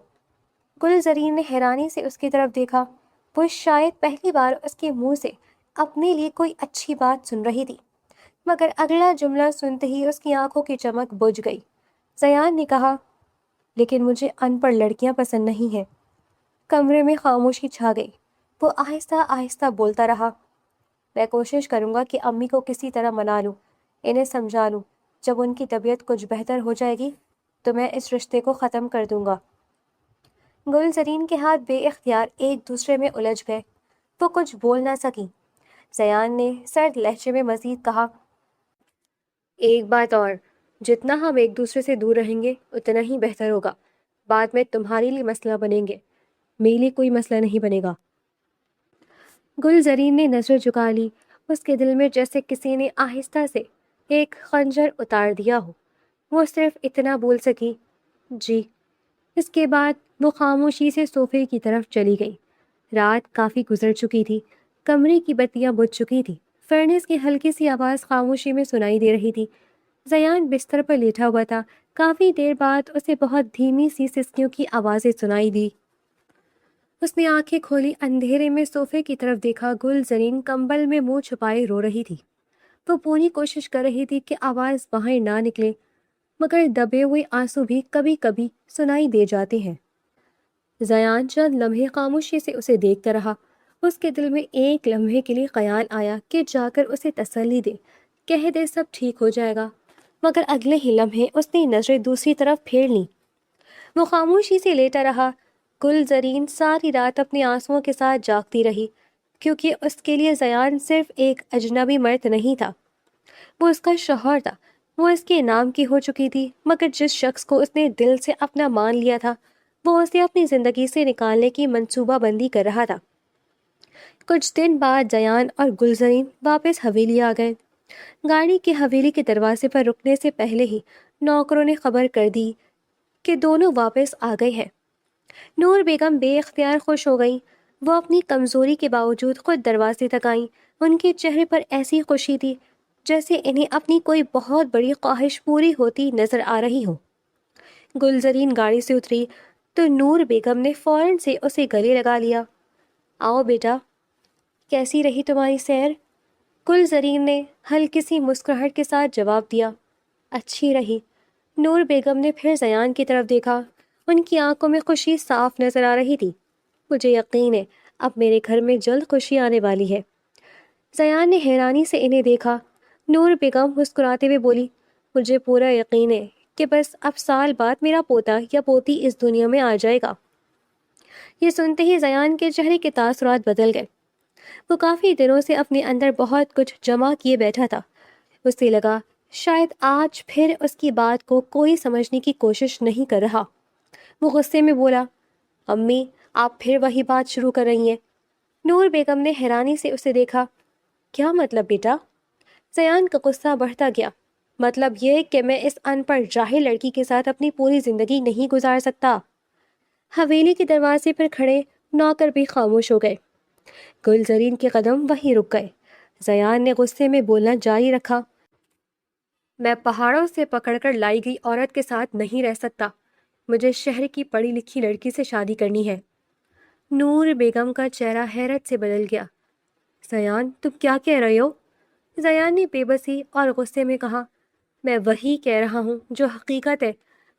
گل زرین نے حیرانی سے اس کی طرف دیکھا۔ وہ شاید پہلی بار اس کے منہ سے اپنے لیے کوئی اچھی بات سن رہی تھی، مگر اگلا جملہ سنتے ہی اس کی آنکھوں کی چمک بجھ گئی۔ زیان نے کہا، لیکن مجھے ان پڑھ لڑکیاں پسند نہیں ہیں۔ کمرے میں خاموشی چھا گئی۔ وہ آہستہ آہستہ بولتا رہا، میں کوشش کروں گا کہ امی کو کسی طرح منا لوں، انہیں سمجھا لوں۔ جب ان کی طبیعت کچھ بہتر ہو جائے گی تو میں اس رشتے کو ختم کر دوں گا۔ گل زرین کے ہاتھ بے اختیار ایک دوسرے میں الجھ گئے۔ وہ کچھ بول نہ سکی۔ زیان نے سرد لہجے میں مزید کہا، ایک بات اور، جتنا ہم ایک دوسرے سے دور رہیں گے اتنا ہی بہتر ہوگا۔ بعد میں تمہارے لیے مسئلہ بنیں گے، میرے لیے کوئی مسئلہ نہیں بنے گا۔ گل زرین نے نظر جھکا لی۔ اس کے دل میں جیسے کسی نے آہستہ سے ایک خنجر اتار دیا ہو۔ وہ صرف اتنا بول سکی، جی۔ اس کے بعد وہ خاموشی سے صوفے کی طرف چلی گئی۔ رات کافی گزر چکی تھی۔ کمرے کی بتیاں بجھ چکی تھی۔ فرنس کی ہلکی سی آواز خاموشی میں سنائی دے رہی تھی۔ زیان بستر پر لیٹا ہوا تھا۔ کافی دیر بعد اسے بہت دھیمی سی سسکیوں کی آوازیں سنائی دی۔ اس نے آنکھیں کھولی، اندھیرے میں صوفے کی طرف دیکھا۔ گل زرین کمبل میں منہ چھپائے رو رہی تھی۔ وہ پوری کوشش کر رہی تھی کہ آواز باہر نہ نکلے، مگر دبے ہوئے آنسو بھی کبھی کبھی سنائی دے جاتے ہیں۔ زیان چند لمحے خاموشی سے اسے دیکھتا رہا۔ اس کے دل میں ایک لمحے کے لیے خیال آیا کہ جا کر اسے تسلی دے، کہہ دے سب ٹھیک ہو جائے گا، مگر اگلے ہی لمحے اس نے نظریں دوسری طرف پھیر لیں۔ وہ خاموشی سے لیٹا رہا۔ گل زرین ساری رات اپنے آنسوؤں کے ساتھ جاگتی رہی، کیونکہ اس کے لیے زیان صرف ایک اجنبی مرد نہیں تھا، وہ اس کا شوہر تھا۔ وہ اس کے نام کی ہو چکی تھی، مگر جس شخص کو اس نے دل سے اپنا مان لیا تھا وہ اسے اپنی زندگی سے نکالنے کی منصوبہ بندی کر رہا تھا۔ کچھ دن بعد زیان اور گلزرین واپس حویلی آ گئے۔ گاڑی کے حویلی کے دروازے پر رکنے سے پہلے ہی نوکروں نے خبر کر دی کہ دونوں واپس آ گئے ہیں۔ نور بیگم بے اختیار خوش ہو گئی۔ وہ اپنی کمزوری کے باوجود خود دروازے تک آئیں۔ ان کے چہرے پر ایسی خوشی تھی جیسے انہیں اپنی کوئی بہت بڑی خواہش پوری ہوتی نظر آ رہی ہو۔ گلزرین گاڑی سے اتری تو نور بیگم نے فوراً سے اسے گلے لگا لیا۔ آؤ بیٹا، کیسی رہی تمہاری سیر؟ گلزرین نے ہلکی سی مسکراہٹ کے ساتھ جواب دیا۔ اچھی رہی۔ نور بیگم نے پھر زیان کی طرف دیکھا۔ ان کی آنکھوں میں خوشی صاف نظر آ رہی تھی۔ مجھے یقین ہے اب میرے گھر میں جلد خوشی آنے والی ہے۔ زیان نے حیرانی سے انہیں دیکھا۔ نور بیگم مسکراتے ہوئے بولی، مجھے پورا یقین ہے کہ بس اب سال بعد میرا پوتا یا پوتی اس دنیا میں آ جائے گا۔ یہ سنتے ہی زیان کے چہرے کے تاثرات بدل گئے۔ وہ کافی دنوں سے اپنے اندر بہت کچھ جمع کیے بیٹھا تھا۔ اسے لگا شاید آج پھر اس کی بات کو کوئی سمجھنے کی کوشش نہیں کر رہا۔ وہ غصے میں بولا، امی آپ پھر وہی بات شروع کر رہی ہیں۔ نور بیگم نے حیرانی سے اسے دیکھا۔ کیا مطلب بیٹا؟ زیان کا غصہ بڑھتا گیا۔ مطلب یہ کہ میں اس ان پڑھ جاہل لڑکی کے ساتھ اپنی پوری زندگی نہیں گزار سکتا۔ حویلی کے دروازے پر کھڑے نوکر بھی خاموش ہو گئے۔ گلزرین کے قدم وہیں رک گئے۔ زیان نے غصے میں بولنا جاری رکھا، میں پہاڑوں سے پکڑ کر لائی گئی عورت کے ساتھ نہیں رہ سکتا۔ مجھے شہر کی پڑھی لکھی لڑکی سے شادی کرنی ہے۔ نور بیگم کا چہرہ حیرت سے بدل گیا۔ زیان تم کیا کہہ رہے ہو؟ زیان نے بے بسی اور غصے میں کہا، میں وہی کہہ رہا ہوں جو حقیقت ہے۔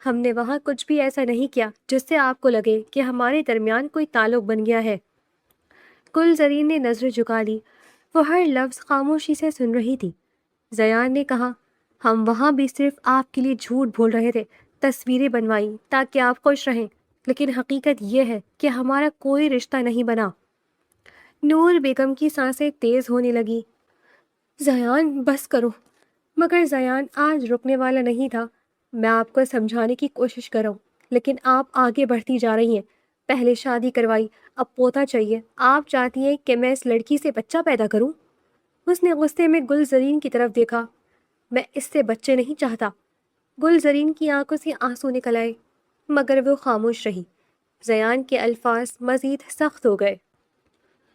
ہم نے وہاں کچھ بھی ایسا نہیں کیا جس سے آپ کو لگے کہ ہمارے درمیان کوئی تعلق بن گیا ہے۔ گلزرین نے نظر جھکا لی۔ وہ ہر لفظ خاموشی سے سن رہی تھی۔ زیان نے کہا، ہم وہاں بھی صرف آپ کے لیے جھوٹ بول رہے تھے، تصویریں بنوائیں تاکہ آپ خوش رہیں، لیکن حقیقت یہ ہے کہ ہمارا کوئی رشتہ نہیں بنا۔ نور بیگم کی سانسیں تیز ہونے لگی۔ زیان بس کرو۔ مگر زیان آج رکنے والا نہیں تھا۔ میں آپ کو سمجھانے کی کوشش کر رہا ہوں، لیکن آپ آگے بڑھتی جا رہی ہیں۔ پہلے شادی کروائی، اب پوتا چاہیے۔ آپ چاہتی ہیں کہ میں اس لڑکی سے بچہ پیدا کروں؟ اس نے غصے میں گلزرین کی طرف دیکھا۔ میں اس سے بچے نہیں چاہتا۔ گلزرین کی آنکھوں سے آنسو نکل آئے، مگر وہ خاموش رہی۔ زیان کے الفاظ مزید سخت ہو گئے۔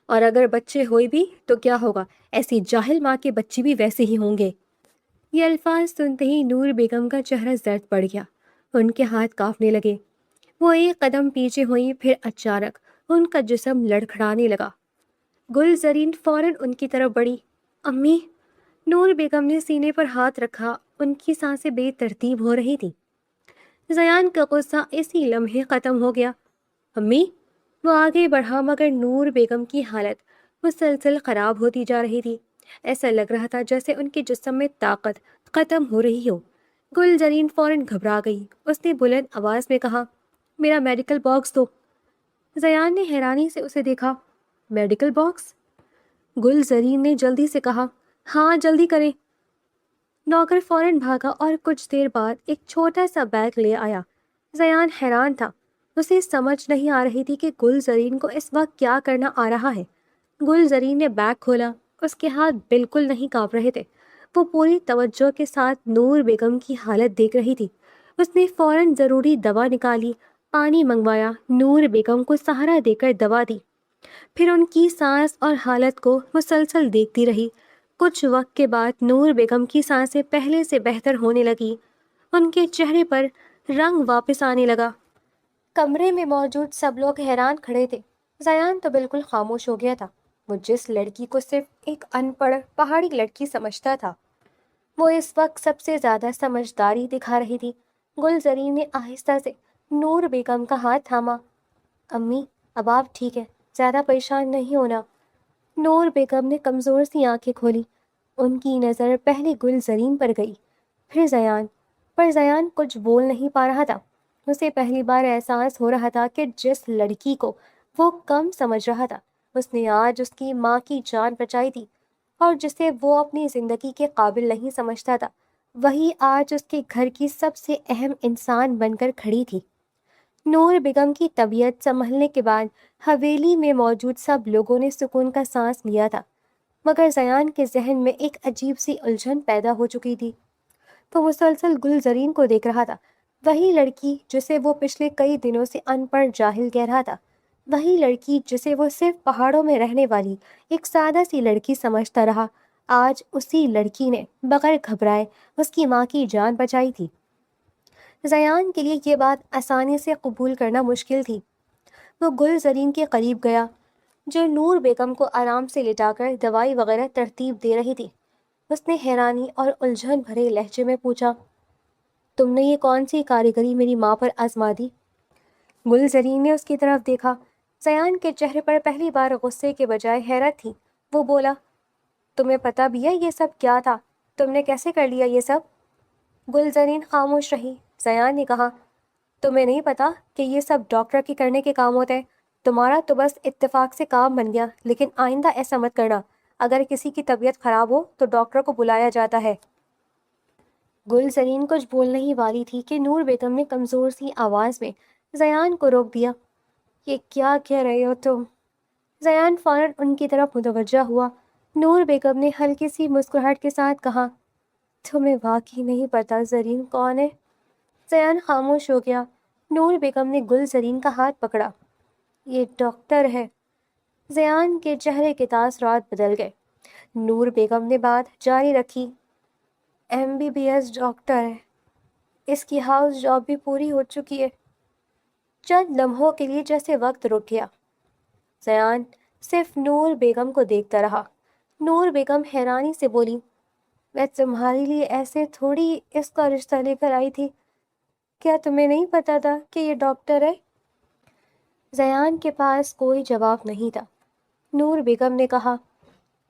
اور اگر بچے ہوئے بھی تو کیا ہوگا؟ ایسی جاہل ماں کے بچے بھی ویسے ہی ہوں گے۔ یہ الفاظ سنتے ہی نور بیگم کا چہرہ زرد پڑ گیا۔ ان کے ہاتھ کانپنے لگے۔ وہ ایک قدم پیچھے ہوئی، پھر اچانک ان کا جسم لڑکھڑانے لگا۔ گلزرین فوراً ان کی طرف بڑھی۔ امی! نور بیگم نے سینے پر ہاتھ رکھا۔ ان کی سانسیں بے ترتیب ہو رہی تھی۔ زیان کا غصہ اسی لمحے ختم ہو گیا۔ امی! وہ آگے بڑھا، مگر نور بیگم کی حالت مسلسل خراب ہوتی جا رہی تھی۔ ایسا لگ رہا تھا جیسے ان کے جسم میں طاقت ختم ہو رہی ہو۔ گلزرین فوراً گھبرا گئی۔ اس نے بلند آواز میں کہا، میرا میڈیکل باکس دو۔ زیان نے حیرانی سے اسے دیکھا۔ Medical box? گلزرین نے جلدی سے کہا، ہاں جلدی کریں۔ نوکر فوراً بھاگا اور کچھ دیر بعد ایک چھوٹا سا بیگ لے آیا۔ زیان حیران تھا۔ اسے سمجھ نہیں آ رہی تھی کہ گلزرین کو اس وقت کیا کرنا آ رہا ہے۔ گلزرین نے بیگ کھولا۔ اس کے ہاتھ بالکل نہیں کانپ رہے تھے۔ وہ پوری توجہ کے ساتھ نور بیگم کی حالت دیکھ رہی تھی۔ اس نے فوراً ضروری دوا نکالی، پانی منگوایا، نور بیگم کو سہارا دے کر دوا دی، پھر ان کی سانس اور حالت کو مسلسل دیکھتی رہی۔ کچھ وقت کے بعد نور بیگم کی سانسیں پہلے سے بہتر ہونے لگی۔ ان کے چہرے پر رنگ واپس آنے لگا۔ کمرے میں موجود سب لوگ حیران کھڑے تھے۔ زیان تو بالکل خاموش ہو گیا تھا۔ وہ جس لڑکی کو صرف ایک ان پڑھ پہاڑی لڑکی سمجھتا تھا، وہ اس وقت سب سے زیادہ سمجھداری دکھا رہی تھی۔ گلزرین نے آہستہ سے نور بیگم کا ہاتھ تھاما۔ امی اب آپ ٹھیک ہے، زیادہ پریشان نہیں ہونا۔ نور بیگم نے کمزور سی آنکھیں کھولی۔ ان کی نظر پہلے گلزرین پر گئی، پھر زیان پر۔ زیان کچھ بول نہیں پا رہا تھا۔ اسے پہلی بار احساس ہو رہا تھا کہ جس لڑکی کو وہ کم سمجھ رہا تھا، اس نے آج اس کی ماں کی جان بچائی تھی، اور جسے وہ اپنی زندگی کے قابل نہیں سمجھتا تھا، وہی آج اس کے گھر کی سب سے اہم انسان بن کر کھڑی تھی۔ نور بیگم کی طبیعت سنبھلنے کے بعد حویلی میں موجود سب لوگوں نے سکون کا سانس لیا تھا، مگر زیان کے ذہن میں ایک عجیب سی الجھن پیدا ہو چکی تھی۔ وہ مسلسل گلزرین کو دیکھ رہا تھا، وہی لڑکی جسے وہ پچھلے کئی دنوں سے ان پڑھ جاہل کہہ رہا تھا، وہی لڑکی جسے وہ صرف پہاڑوں میں رہنے والی ایک سادہ سی لڑکی سمجھتا رہا، آج اسی لڑکی نے بغیر گھبرائے اس کی ماں کی جان بچائی تھی۔ زیان کے لیے یہ بات آسانی سے قبول کرنا مشکل تھی۔ وہ گل زرین کے قریب گیا جو نور بیگم کو آرام سے لٹا کر دوائی وغیرہ ترتیب دے رہی تھی۔ اس نے حیرانی اور الجھن بھرے لہجے میں پوچھا، تم نے یہ کون سی کاریگری میری ماں پر آزما دی؟ گل زرین نے اس کی طرف دیکھا۔ زیان کے چہرے پر پہلی بار غصے کے بجائے حیرت تھی۔ وہ بولا، تمہیں پتہ بھی ہے یہ سب کیا تھا؟ تم نے کیسے کر لیا یہ سب؟ گل زرین خاموش رہی۔ زیان نے کہا، تمہیں نہیں پتا کہ یہ سب ڈاکٹر کے کرنے کے کام ہوتے ہیں؟ تمہارا تو بس اتفاق سے کام بن گیا، لیکن آئندہ ایسا مت کرنا۔ اگر کسی کی طبیعت خراب ہو تو ڈاکٹر کو بلایا جاتا ہے۔ گل زرین کچھ بولنے ہی والی تھی کہ نور بیگم نے کمزور سی آواز میں زیان کو روک دیا۔ یہ کیا کہہ رہے ہو تم؟ زیان فوراً ان کی طرف متوجہ ہوا۔ نور بیگم نے ہلکی سی مسکراہٹ کے ساتھ کہا، تمہیں واقعی نہیں پتا زرین کون ہے؟ زیان خاموش ہو گیا۔ نور بیگم نے گل زرین کا ہاتھ پکڑا۔ یہ ڈاکٹر ہے۔ زیان کے چہرے کے تاثرات بدل گئے۔ نور بیگم نے بات جاری رکھی، MBBS ڈاکٹر ہے، اس کی ہاؤس جاب بھی پوری ہو چکی ہے۔ چند لمحوں کے لیے جیسے وقت رک گیا۔ زیان صرف نور بیگم کو دیکھتا رہا۔ نور بیگم حیرانی سے بولی، میں تمہارے لیے ایسے تھوڑی اس کا رشتہ لے کر آئی تھی۔ کیا تمہیں نہیں پتا تھا کہ یہ ڈاکٹر ہے؟ زیان کے پاس کوئی جواب نہیں تھا۔ نور بیگم نے کہا،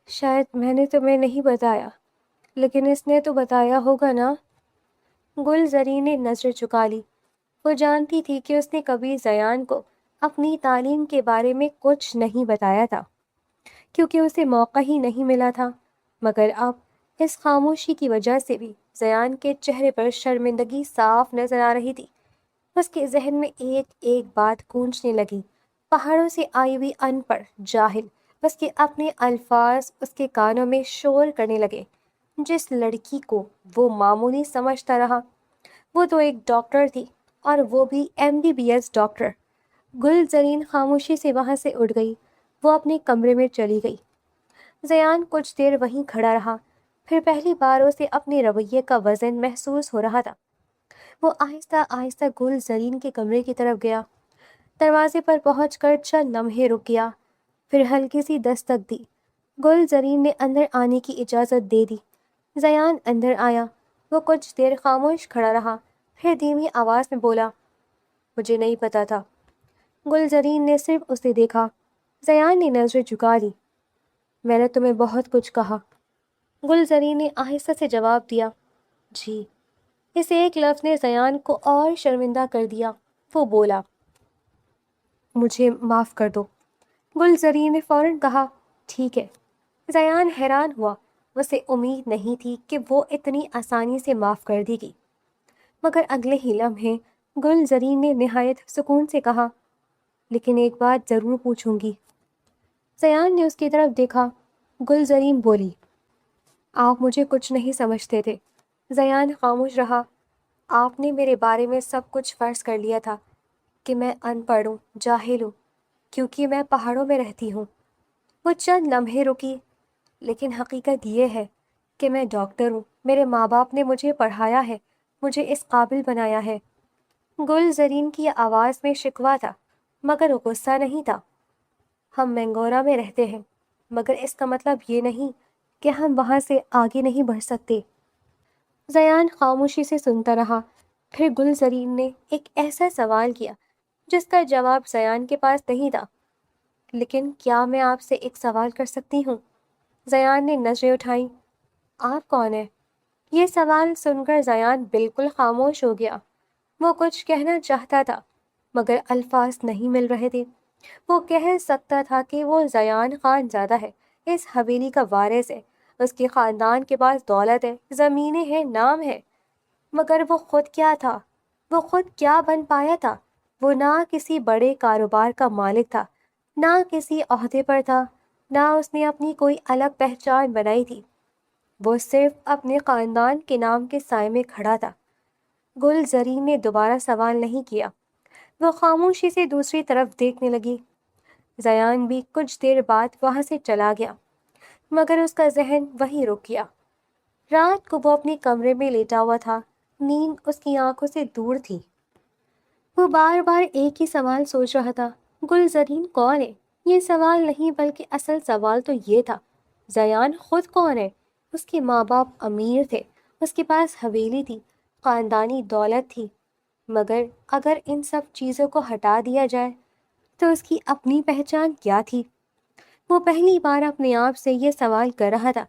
شاید میں نے تمہیں نہیں بتایا، لیکن اس نے تو بتایا ہوگا نا؟ گل زرین نے نظر چکا لی۔ وہ جانتی تھی کہ اس نے کبھی زیان کو اپنی تعلیم کے بارے میں کچھ نہیں بتایا تھا، کیونکہ اسے موقع ہی نہیں ملا تھا، مگر اب اس خاموشی کی وجہ سے بھی زیان کے چہرے پر شرمندگی صاف نظر آ رہی تھی۔ اس کے ذہن میں ایک ایک بات گونجنے لگی، پہاڑوں سے آئی ہوئی ان پڑھ جاہل اس کے اپنے الفاظ اس کے کانوں میں شور کرنے لگے۔ جس لڑکی کو وہ معمولی سمجھتا رہا، وہ تو ایک ڈاکٹر تھی، اور وہ بھی MBBS ڈاکٹر۔ گل زرین خاموشی سے وہاں سے اٹھ گئی۔ وہ اپنے کمرے میں چلی گئی۔ زیان کچھ دیر وہیں کھڑا رہا، پھر پہلی بار اسے اپنے رویے کا وزن محسوس ہو رہا تھا۔ وہ آہستہ آہستہ گل زرین کے کمرے کی طرف گیا۔ دروازے پر پہنچ کر چند لمحے رک گیا، پھر ہلکی سی دستک دی۔ گل زرین نے اندر آنے کی اجازت دے دی۔ زیان اندر آیا۔ وہ کچھ دیر خاموش کھڑا رہا، پھر دھیمی آواز میں بولا، مجھے نہیں پتا تھا۔ گل زرین نے صرف اسے دیکھا۔ زیان نے نظریں جھکا لی۔ میں نے تمہیں بہت کچھ کہا۔ گل زرین نے آہستہ سے جواب دیا، جی۔ اس ایک لفظ نے زیان کو اور شرمندہ کر دیا۔ وہ بولا، مجھے معاف کر دو۔ گل زرین نے فوراً کہا، ٹھیک ہے۔ زیان حیران ہوا۔ اسے امید نہیں تھی کہ وہ اتنی آسانی سے معاف کر دے گی، مگر اگلے ہی لمحے گل زرین نے نہایت سکون سے کہا، لیکن ایک بات ضرور پوچھوں گی۔ زیان نے اس کی طرف دیکھا۔ گل زرین بولی، آپ مجھے کچھ نہیں سمجھتے تھے۔ زیان خاموش رہا۔ آپ نے میرے بارے میں سب کچھ فرض کر لیا تھا کہ میں ان پڑھ ہوں، جاہل ہوں، کیونکہ میں پہاڑوں میں رہتی ہوں۔ وہ چند لمحے رکی، لیکن حقیقت یہ ہے کہ میں ڈاکٹر ہوں۔ میرے ماں باپ نے مجھے پڑھایا ہے، مجھے اس قابل بنایا ہے۔ گل زرین کی آواز میں شکوہ تھا، مگر غصہ نہیں تھا۔ ہم مینگورا میں رہتے ہیں، مگر اس کا مطلب یہ نہیں کہ ہم وہاں سے آگے نہیں بڑھ سکتے۔ زیان خاموشی سے سنتا رہا۔ پھر گل زرین نے ایک ایسا سوال کیا جس کا جواب زیان کے پاس نہیں تھا، لیکن کیا میں آپ سے ایک سوال کر سکتی ہوں؟ زیان نے نظریں اٹھائیں۔ آپ کون ہیں؟ یہ سوال سن کر زیان بالکل خاموش ہو گیا۔ وہ کچھ کہنا چاہتا تھا، مگر الفاظ نہیں مل رہے تھے۔ وہ کہہ سکتا تھا کہ وہ زیان خان زادہ ہے، اس حویلی کا وارث ہے، اس کے خاندان کے پاس دولت ہے، زمینیں ہیں، نام ہے، مگر وہ خود کیا تھا؟ وہ خود کیا بن پایا تھا؟ وہ نہ کسی بڑے کاروبار کا مالک تھا، نہ کسی عہدے پر تھا، نہ اس نے اپنی کوئی الگ پہچان بنائی تھی۔ وہ صرف اپنے خاندان کے نام کے سائے میں کھڑا تھا۔ گل زرین نے دوبارہ سوال نہیں کیا۔ وہ خاموشی سے دوسری طرف دیکھنے لگی۔ زیان بھی کچھ دیر بعد وہاں سے چلا گیا، مگر اس کا ذہن وہیں رک گیا۔ رات کو وہ اپنے کمرے میں لیٹا ہوا تھا، نیند اس کی آنکھوں سے دور تھی۔ وہ بار بار ایک ہی سوال سوچ رہا تھا، گلزرین کون ہے؟ یہ سوال نہیں بلکہ اصل سوال تو یہ تھا، زیان خود کون ہے؟ اس کے ماں باپ امیر تھے، اس کے پاس حویلی تھی، خاندانی دولت تھی، مگر اگر ان سب چیزوں کو ہٹا دیا جائے تو اس کی اپنی پہچان کیا تھی؟ وہ پہلی بار اپنے آپ سے یہ سوال کر رہا تھا،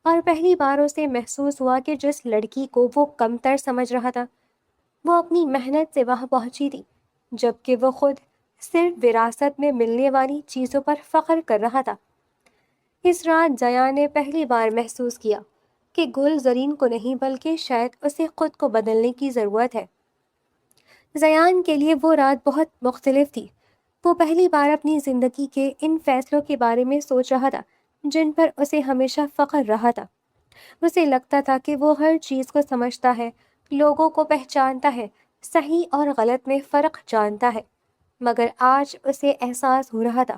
اور پہلی بار اسے محسوس ہوا کہ جس لڑکی کو وہ کمتر سمجھ رہا تھا وہ اپنی محنت سے وہاں پہنچی تھی، جبکہ وہ خود صرف وراثت میں ملنے والی چیزوں پر فخر کر رہا تھا۔ اس رات زیان نے پہلی بار محسوس کیا کہ گل زرین کو نہیں بلکہ شاید اسے خود کو بدلنے کی ضرورت ہے۔ زیان کے لیے وہ رات بہت مختلف تھی۔ وہ پہلی بار اپنی زندگی کے ان فیصلوں کے بارے میں سوچ رہا تھا جن پر اسے ہمیشہ فخر رہا تھا۔ اسے لگتا تھا کہ وہ ہر چیز کو سمجھتا ہے، لوگوں کو پہچانتا ہے، صحیح اور غلط میں فرق جانتا ہے، مگر آج اسے احساس ہو رہا تھا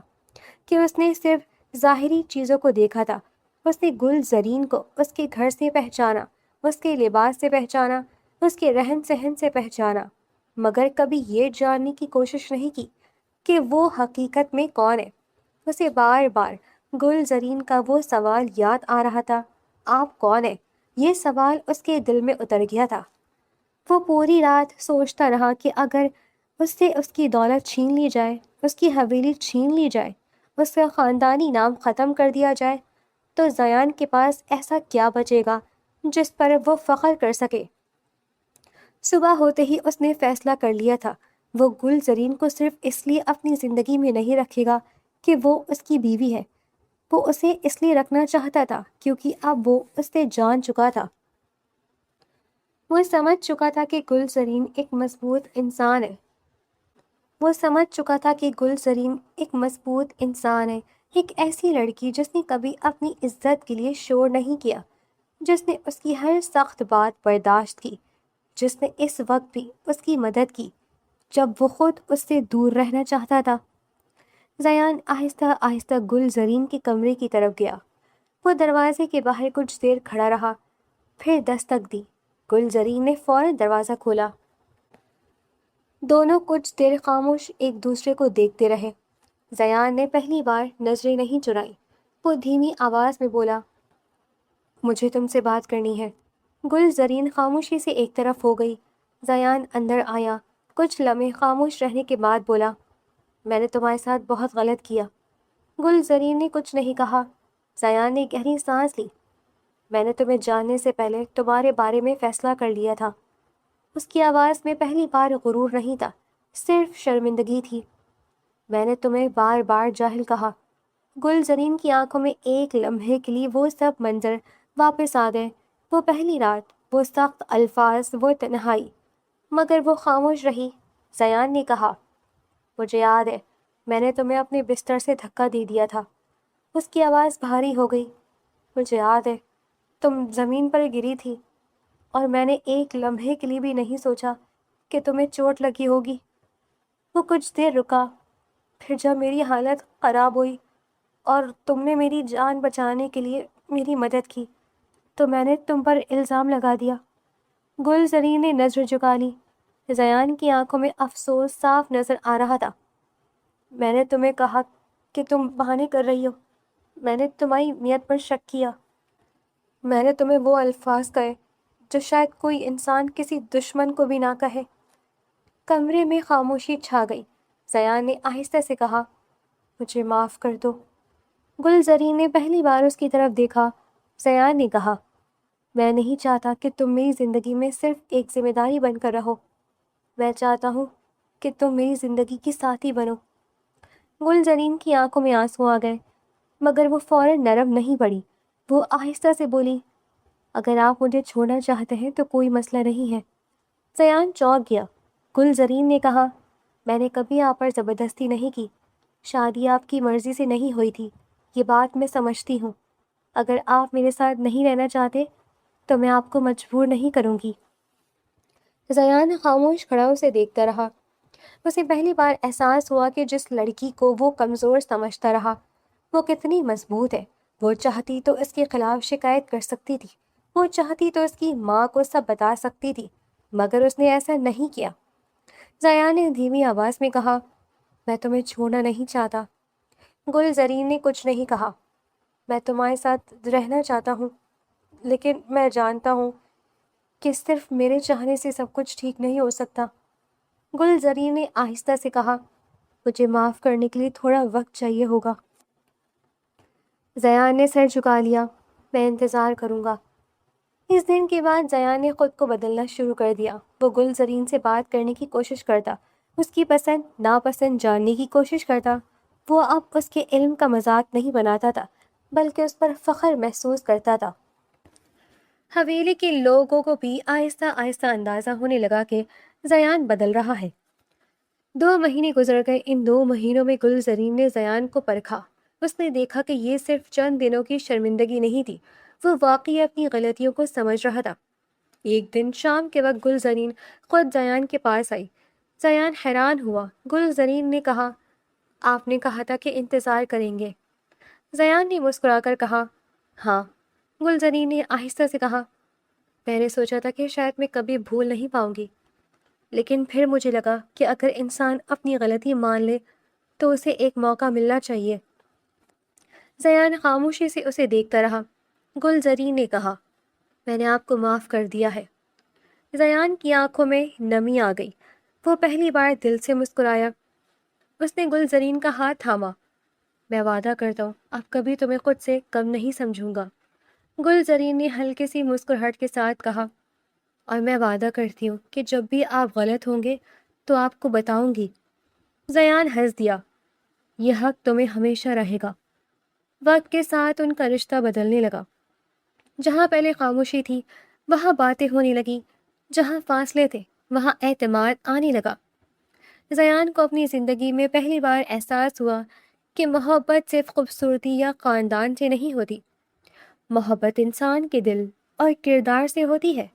کہ اس نے صرف ظاہری چیزوں کو دیکھا تھا۔ اس نے گل زرین کو اس کے گھر سے پہچانا، اس کے لباس سے پہچانا، اس کے رہن سہن سے پہچانا، مگر کبھی یہ جاننے کی کوشش نہیں کی کہ وہ حقیقت میں کون ہے۔ اسے بار بار گل زرین کا وہ سوال یاد آ رہا تھا، آپ کون ہیں؟ یہ سوال اس کے دل میں اتر گیا تھا۔ وہ پوری رات سوچتا رہا کہ اگر اس سے اس کی دولت چھین لی جائے، اس کی حویلی چھین لی جائے، اس کا خاندانی نام ختم کر دیا جائے، تو زیان کے پاس ایسا کیا بچے گا جس پر وہ فخر کر سکے؟ صبح ہوتے ہی اس نے فیصلہ کر لیا تھا، وہ گل زرین کو صرف اس لیے اپنی زندگی میں نہیں رکھے گا کہ وہ اس کی بیوی ہے، وہ اسے اس لیے رکھنا چاہتا تھا کیونکہ اب وہ اس سے جان چکا تھا۔ وہ سمجھ چکا تھا کہ گل زرین ایک مضبوط انسان ہے۔ وہ سمجھ چکا تھا کہ گل زرین ایک مضبوط انسان ہے، ایک ایسی لڑکی جس نے کبھی اپنی عزت کے لیے شور نہیں کیا، جس نے اس کی ہر سخت بات برداشت کی، جس نے اس وقت بھی اس کی مدد کی جب وہ خود اس سے دور رہنا چاہتا تھا۔ زیان آہستہ آہستہ گل زرین کے کمرے کی طرف گیا۔ وہ دروازے کے باہر کچھ دیر کھڑا رہا، پھر دستک دی۔ گل زرین نے فوراً دروازہ کھولا۔ دونوں کچھ دیر خاموش ایک دوسرے کو دیکھتے رہے۔ زیان نے پہلی بار نظریں نہیں چرائیں۔ وہ دھیمی آواز میں بولا، مجھے تم سے بات کرنی ہے۔ گل زرین خاموشی سے ایک طرف ہو گئی۔ زیان اندر آیا، کچھ لمحے خاموش رہنے کے بعد بولا، میں نے تمہارے ساتھ بہت غلط کیا۔ گل زرین نے کچھ نہیں کہا۔ زیان نے گہری سانس لی۔ میں نے تمہیں جاننے سے پہلے تمہارے بارے میں فیصلہ کر لیا تھا۔ اس کی آواز میں پہلی بار غرور نہیں تھا، صرف شرمندگی تھی۔ میں نے تمہیں بار بار جاہل کہا۔ گل زرین کی آنکھوں میں ایک لمحے کے لیے وہ سب منظر واپس آ گئے، وہ پہلی رات، وہ سخت الفاظ، وہ تنہائی، مگر وہ خاموش رہی۔ زیان نے کہا، مجھے یاد ہے، میں نے تمہیں اپنے بستر سے دھکا دے دیا تھا۔ اس کی آواز بھاری ہو گئی۔ مجھے یاد ہے، تم زمین پر گری تھی اور میں نے ایک لمحے کے لیے بھی نہیں سوچا کہ تمہیں چوٹ لگی ہوگی۔ وہ کچھ دیر رکا، پھر جب میری حالت خراب ہوئی اور تم نے میری جان بچانے کے لیے میری مدد کی تو میں نے تم پر الزام لگا دیا۔ گل زرین نے نظر جھکا لی۔ زیان کی آنکھوں میں افسوس صاف نظر آ رہا تھا۔ میں نے تمہیں کہا کہ تم بہانے کر رہی ہو، میں نے تمہاری نیت پر شک کیا، میں نے تمہیں وہ الفاظ کہے جو شاید کوئی انسان کسی دشمن کو بھی نہ کہے۔ کمرے میں خاموشی چھا گئی۔ زیان نے آہستہ سے کہا، مجھے معاف کر دو۔ گل زرین نے پہلی بار اس کی طرف دیکھا۔ زیان نے کہا، میں نہیں چاہتا کہ تم میری زندگی میں صرف ایک ذمہ داری بن کر رہو، میں چاہتا ہوں کہ تم میری زندگی کی ساتھی بنو۔ گل زرین کی آنکھوں میں آنسو آ گئے، مگر وہ فوراً نرم نہیں پڑی۔ وہ آہستہ سے بولی، اگر آپ مجھے چھوڑنا چاہتے ہیں تو کوئی مسئلہ نہیں ہے۔ زیان چونک گیا۔ گل زرین نے کہا، میں نے کبھی آپ پر زبردستی نہیں کی، شادی آپ کی مرضی سے نہیں ہوئی تھی، یہ بات میں سمجھتی ہوں۔ اگر آپ میرے ساتھ نہیں رہنا چاہتے تو میں آپ کو مجبور نہیں کروں گی۔ زیان خاموش کھڑا اسے دیکھتا رہا۔ اسے پہلی بار احساس ہوا کہ جس لڑکی کو وہ کمزور سمجھتا رہا وہ کتنی مضبوط ہے۔ وہ چاہتی تو اس کے خلاف شکایت کر سکتی تھی، وہ چاہتی تو اس کی ماں کو سب بتا سکتی تھی، مگر اس نے ایسا نہیں کیا۔ زیا نے دھیمی آواز میں کہا، میں تمہیں چھوڑنا نہیں چاہتا۔ گل زرین نے کچھ نہیں کہا۔ میں تمہارے ساتھ رہنا چاہتا ہوں، لیکن میں جانتا ہوں کہ صرف میرے چاہنے سے سب کچھ ٹھیک نہیں ہو سکتا۔ گل زرین نے آہستہ سے کہا، مجھے معاف کرنے کے لیے تھوڑا وقت چاہیے ہوگا۔ زیان نے سر جھکا لیا، میں انتظار کروں گا۔ اس دن کے بعد زیان نے خود کو بدلنا شروع کر دیا۔ وہ گل زرین سے بات کرنے کی کوشش کرتا، اس کی پسند ناپسند جاننے کی کوشش کرتا۔ وہ اب اس کے علم کا مذاق نہیں بناتا تھا، بلکہ اس پر فخر محسوس کرتا تھا۔ حویلی کے لوگوں کو بھی آہستہ آہستہ اندازہ ہونے لگا کہ زیان بدل رہا ہے۔ 2 مہینے گزر گئے۔ ان 2 مہینوں میں گل زرین نے زیان کو پرکھا۔ اس نے دیکھا کہ یہ صرف چند دنوں کی شرمندگی نہیں تھی، وہ واقعی اپنی غلطیوں کو سمجھ رہا تھا۔ ایک دن شام کے وقت گل زرین خود زیان کے پاس آئی۔ زیان حیران ہوا۔ گل زرین نے کہا، آپ نے کہا تھا کہ انتظار کریں گے۔ زیان نے مسکرا کر کہا، ہاں۔ گل زرین نے آہستہ سے کہا، میں نے سوچا تھا کہ شاید میں کبھی بھول نہیں پاؤں گی، لیکن پھر مجھے لگا کہ اگر انسان اپنی غلطی مان لے تو اسے ایک موقع ملنا چاہیے۔ زیان خاموشی سے اسے دیکھتا رہا۔ گل زرین نے کہا، میں نے آپ کو معاف کر دیا ہے۔ زیان کی آنکھوں میں نمی آ گئی۔ وہ پہلی بار دل سے مسکرایا۔ اس نے گل زرین کا ہاتھ تھاما۔ میں وعدہ کرتا ہوں اب کبھی تمہیں خود سے کم نہیں سمجھوں گا۔ گل زرین نے ہلکی سی مسکراہٹ کے ساتھ کہا، اور میں وعدہ کرتی ہوں کہ جب بھی آپ غلط ہوں گے تو آپ کو بتاؤں گی۔ زیان ہنس دیا، یہ حق تمہیں ہمیشہ رہے گا۔ وقت کے ساتھ ان کا رشتہ بدلنے لگا۔ جہاں پہلے خاموشی تھی وہاں باتیں ہونے لگی، جہاں فاصلے تھے وہاں اعتماد آنے لگا۔ زیان کو اپنی زندگی میں پہلی بار احساس ہوا کہ محبت صرف خوبصورتی یا خاندان سے نہیں ہوتی، محبت انسان کے دل اور کردار سے ہوتی ہے۔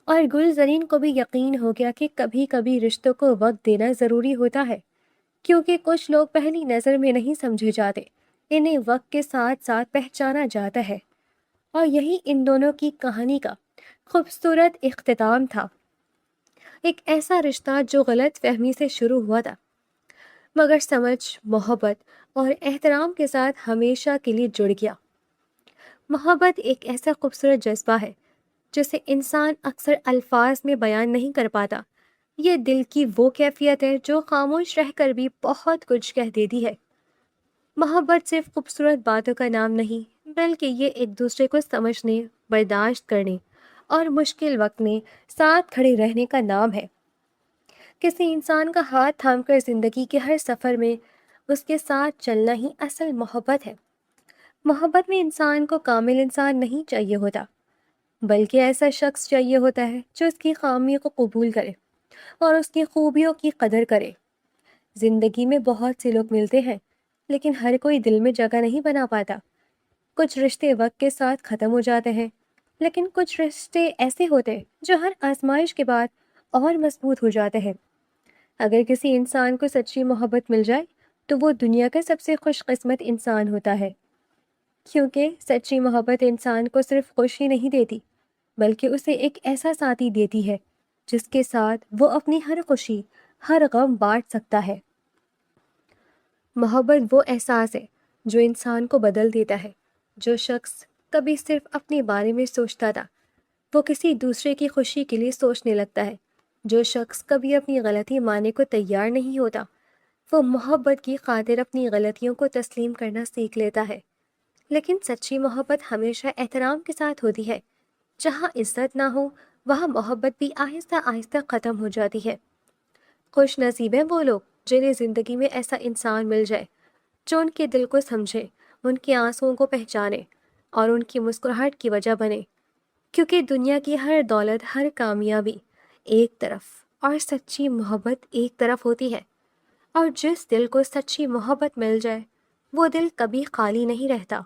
اور گل زرین کو بھی یقین ہو گیا کہ کبھی کبھی رشتوں کو وقت دینا ضروری ہوتا ہے، کیونکہ کچھ لوگ پہلی نظر میں نہیں سمجھے جاتے، انہیں وقت کے ساتھ ساتھ پہچانا جاتا ہے۔ اور یہی ان دونوں کی کہانی کا خوبصورت اختتام تھا۔ ایک ایسا رشتہ جو غلط فہمی سے شروع ہوا تھا، مگر سمجھ، محبت اور احترام کے ساتھ ہمیشہ کے لیے جڑ گیا۔ محبت ایک ایسا خوبصورت جذبہ ہے جسے انسان اکثر الفاظ میں بیان نہیں کر پاتا۔ یہ دل کی وہ کیفیت ہے جو خاموش رہ کر بھی بہت کچھ کہہ دیتی ہے۔ محبت صرف خوبصورت باتوں کا نام نہیں، بلکہ یہ ایک دوسرے کو سمجھنے، برداشت کرنے اور مشکل وقت میں ساتھ کھڑے رہنے کا نام ہے۔ کسی انسان کا ہاتھ تھام کر زندگی کے ہر سفر میں اس کے ساتھ چلنا ہی اصل محبت ہے۔ محبت میں انسان کو کامل انسان نہیں چاہیے ہوتا، بلکہ ایسا شخص چاہیے ہوتا ہے جو اس کی خامیوں کو قبول کرے اور اس کی خوبیوں کی قدر کرے۔ زندگی میں بہت سے لوگ ملتے ہیں، لیکن ہر کوئی دل میں جگہ نہیں بنا پاتا۔ کچھ رشتے وقت کے ساتھ ختم ہو جاتے ہیں، لیکن کچھ رشتے ایسے ہوتے ہیں جو ہر آزمائش کے بعد اور مضبوط ہو جاتے ہیں۔ اگر کسی انسان کو سچی محبت مل جائے تو وہ دنیا کا سب سے خوش قسمت انسان ہوتا ہے، کیونکہ سچی محبت انسان کو صرف خوشی نہیں دیتی، بلکہ اسے ایک ایسا ساتھی دیتی ہے جس کے ساتھ وہ اپنی ہر خوشی، ہر غم بانٹ سکتا ہے۔ محبت وہ احساس ہے جو انسان کو بدل دیتا ہے۔ جو شخص کبھی صرف اپنے بارے میں سوچتا تھا، وہ کسی دوسرے کی خوشی کے لیے سوچنے لگتا ہے۔ جو شخص کبھی اپنی غلطی ماننے کو تیار نہیں ہوتا، وہ محبت کی خاطر اپنی غلطیوں کو تسلیم کرنا سیکھ لیتا ہے۔ لیکن سچی محبت ہمیشہ احترام کے ساتھ ہوتی ہے۔ جہاں عزت نہ ہو وہاں محبت بھی آہستہ آہستہ ختم ہو جاتی ہے۔ خوش نصیب ہیں وہ لوگ جنہیں زندگی میں ایسا انسان مل جائے جو ان کے دل کو سمجھے، ان کے آنسوؤں کو پہچانے اور ان کی مسکراہٹ کی وجہ بنے، کیونکہ دنیا کی ہر دولت، ہر کامیابی ایک طرف اور سچی محبت ایک طرف ہوتی ہے۔ اور جس دل کو سچی محبت مل جائے وہ دل کبھی خالی نہیں رہتا۔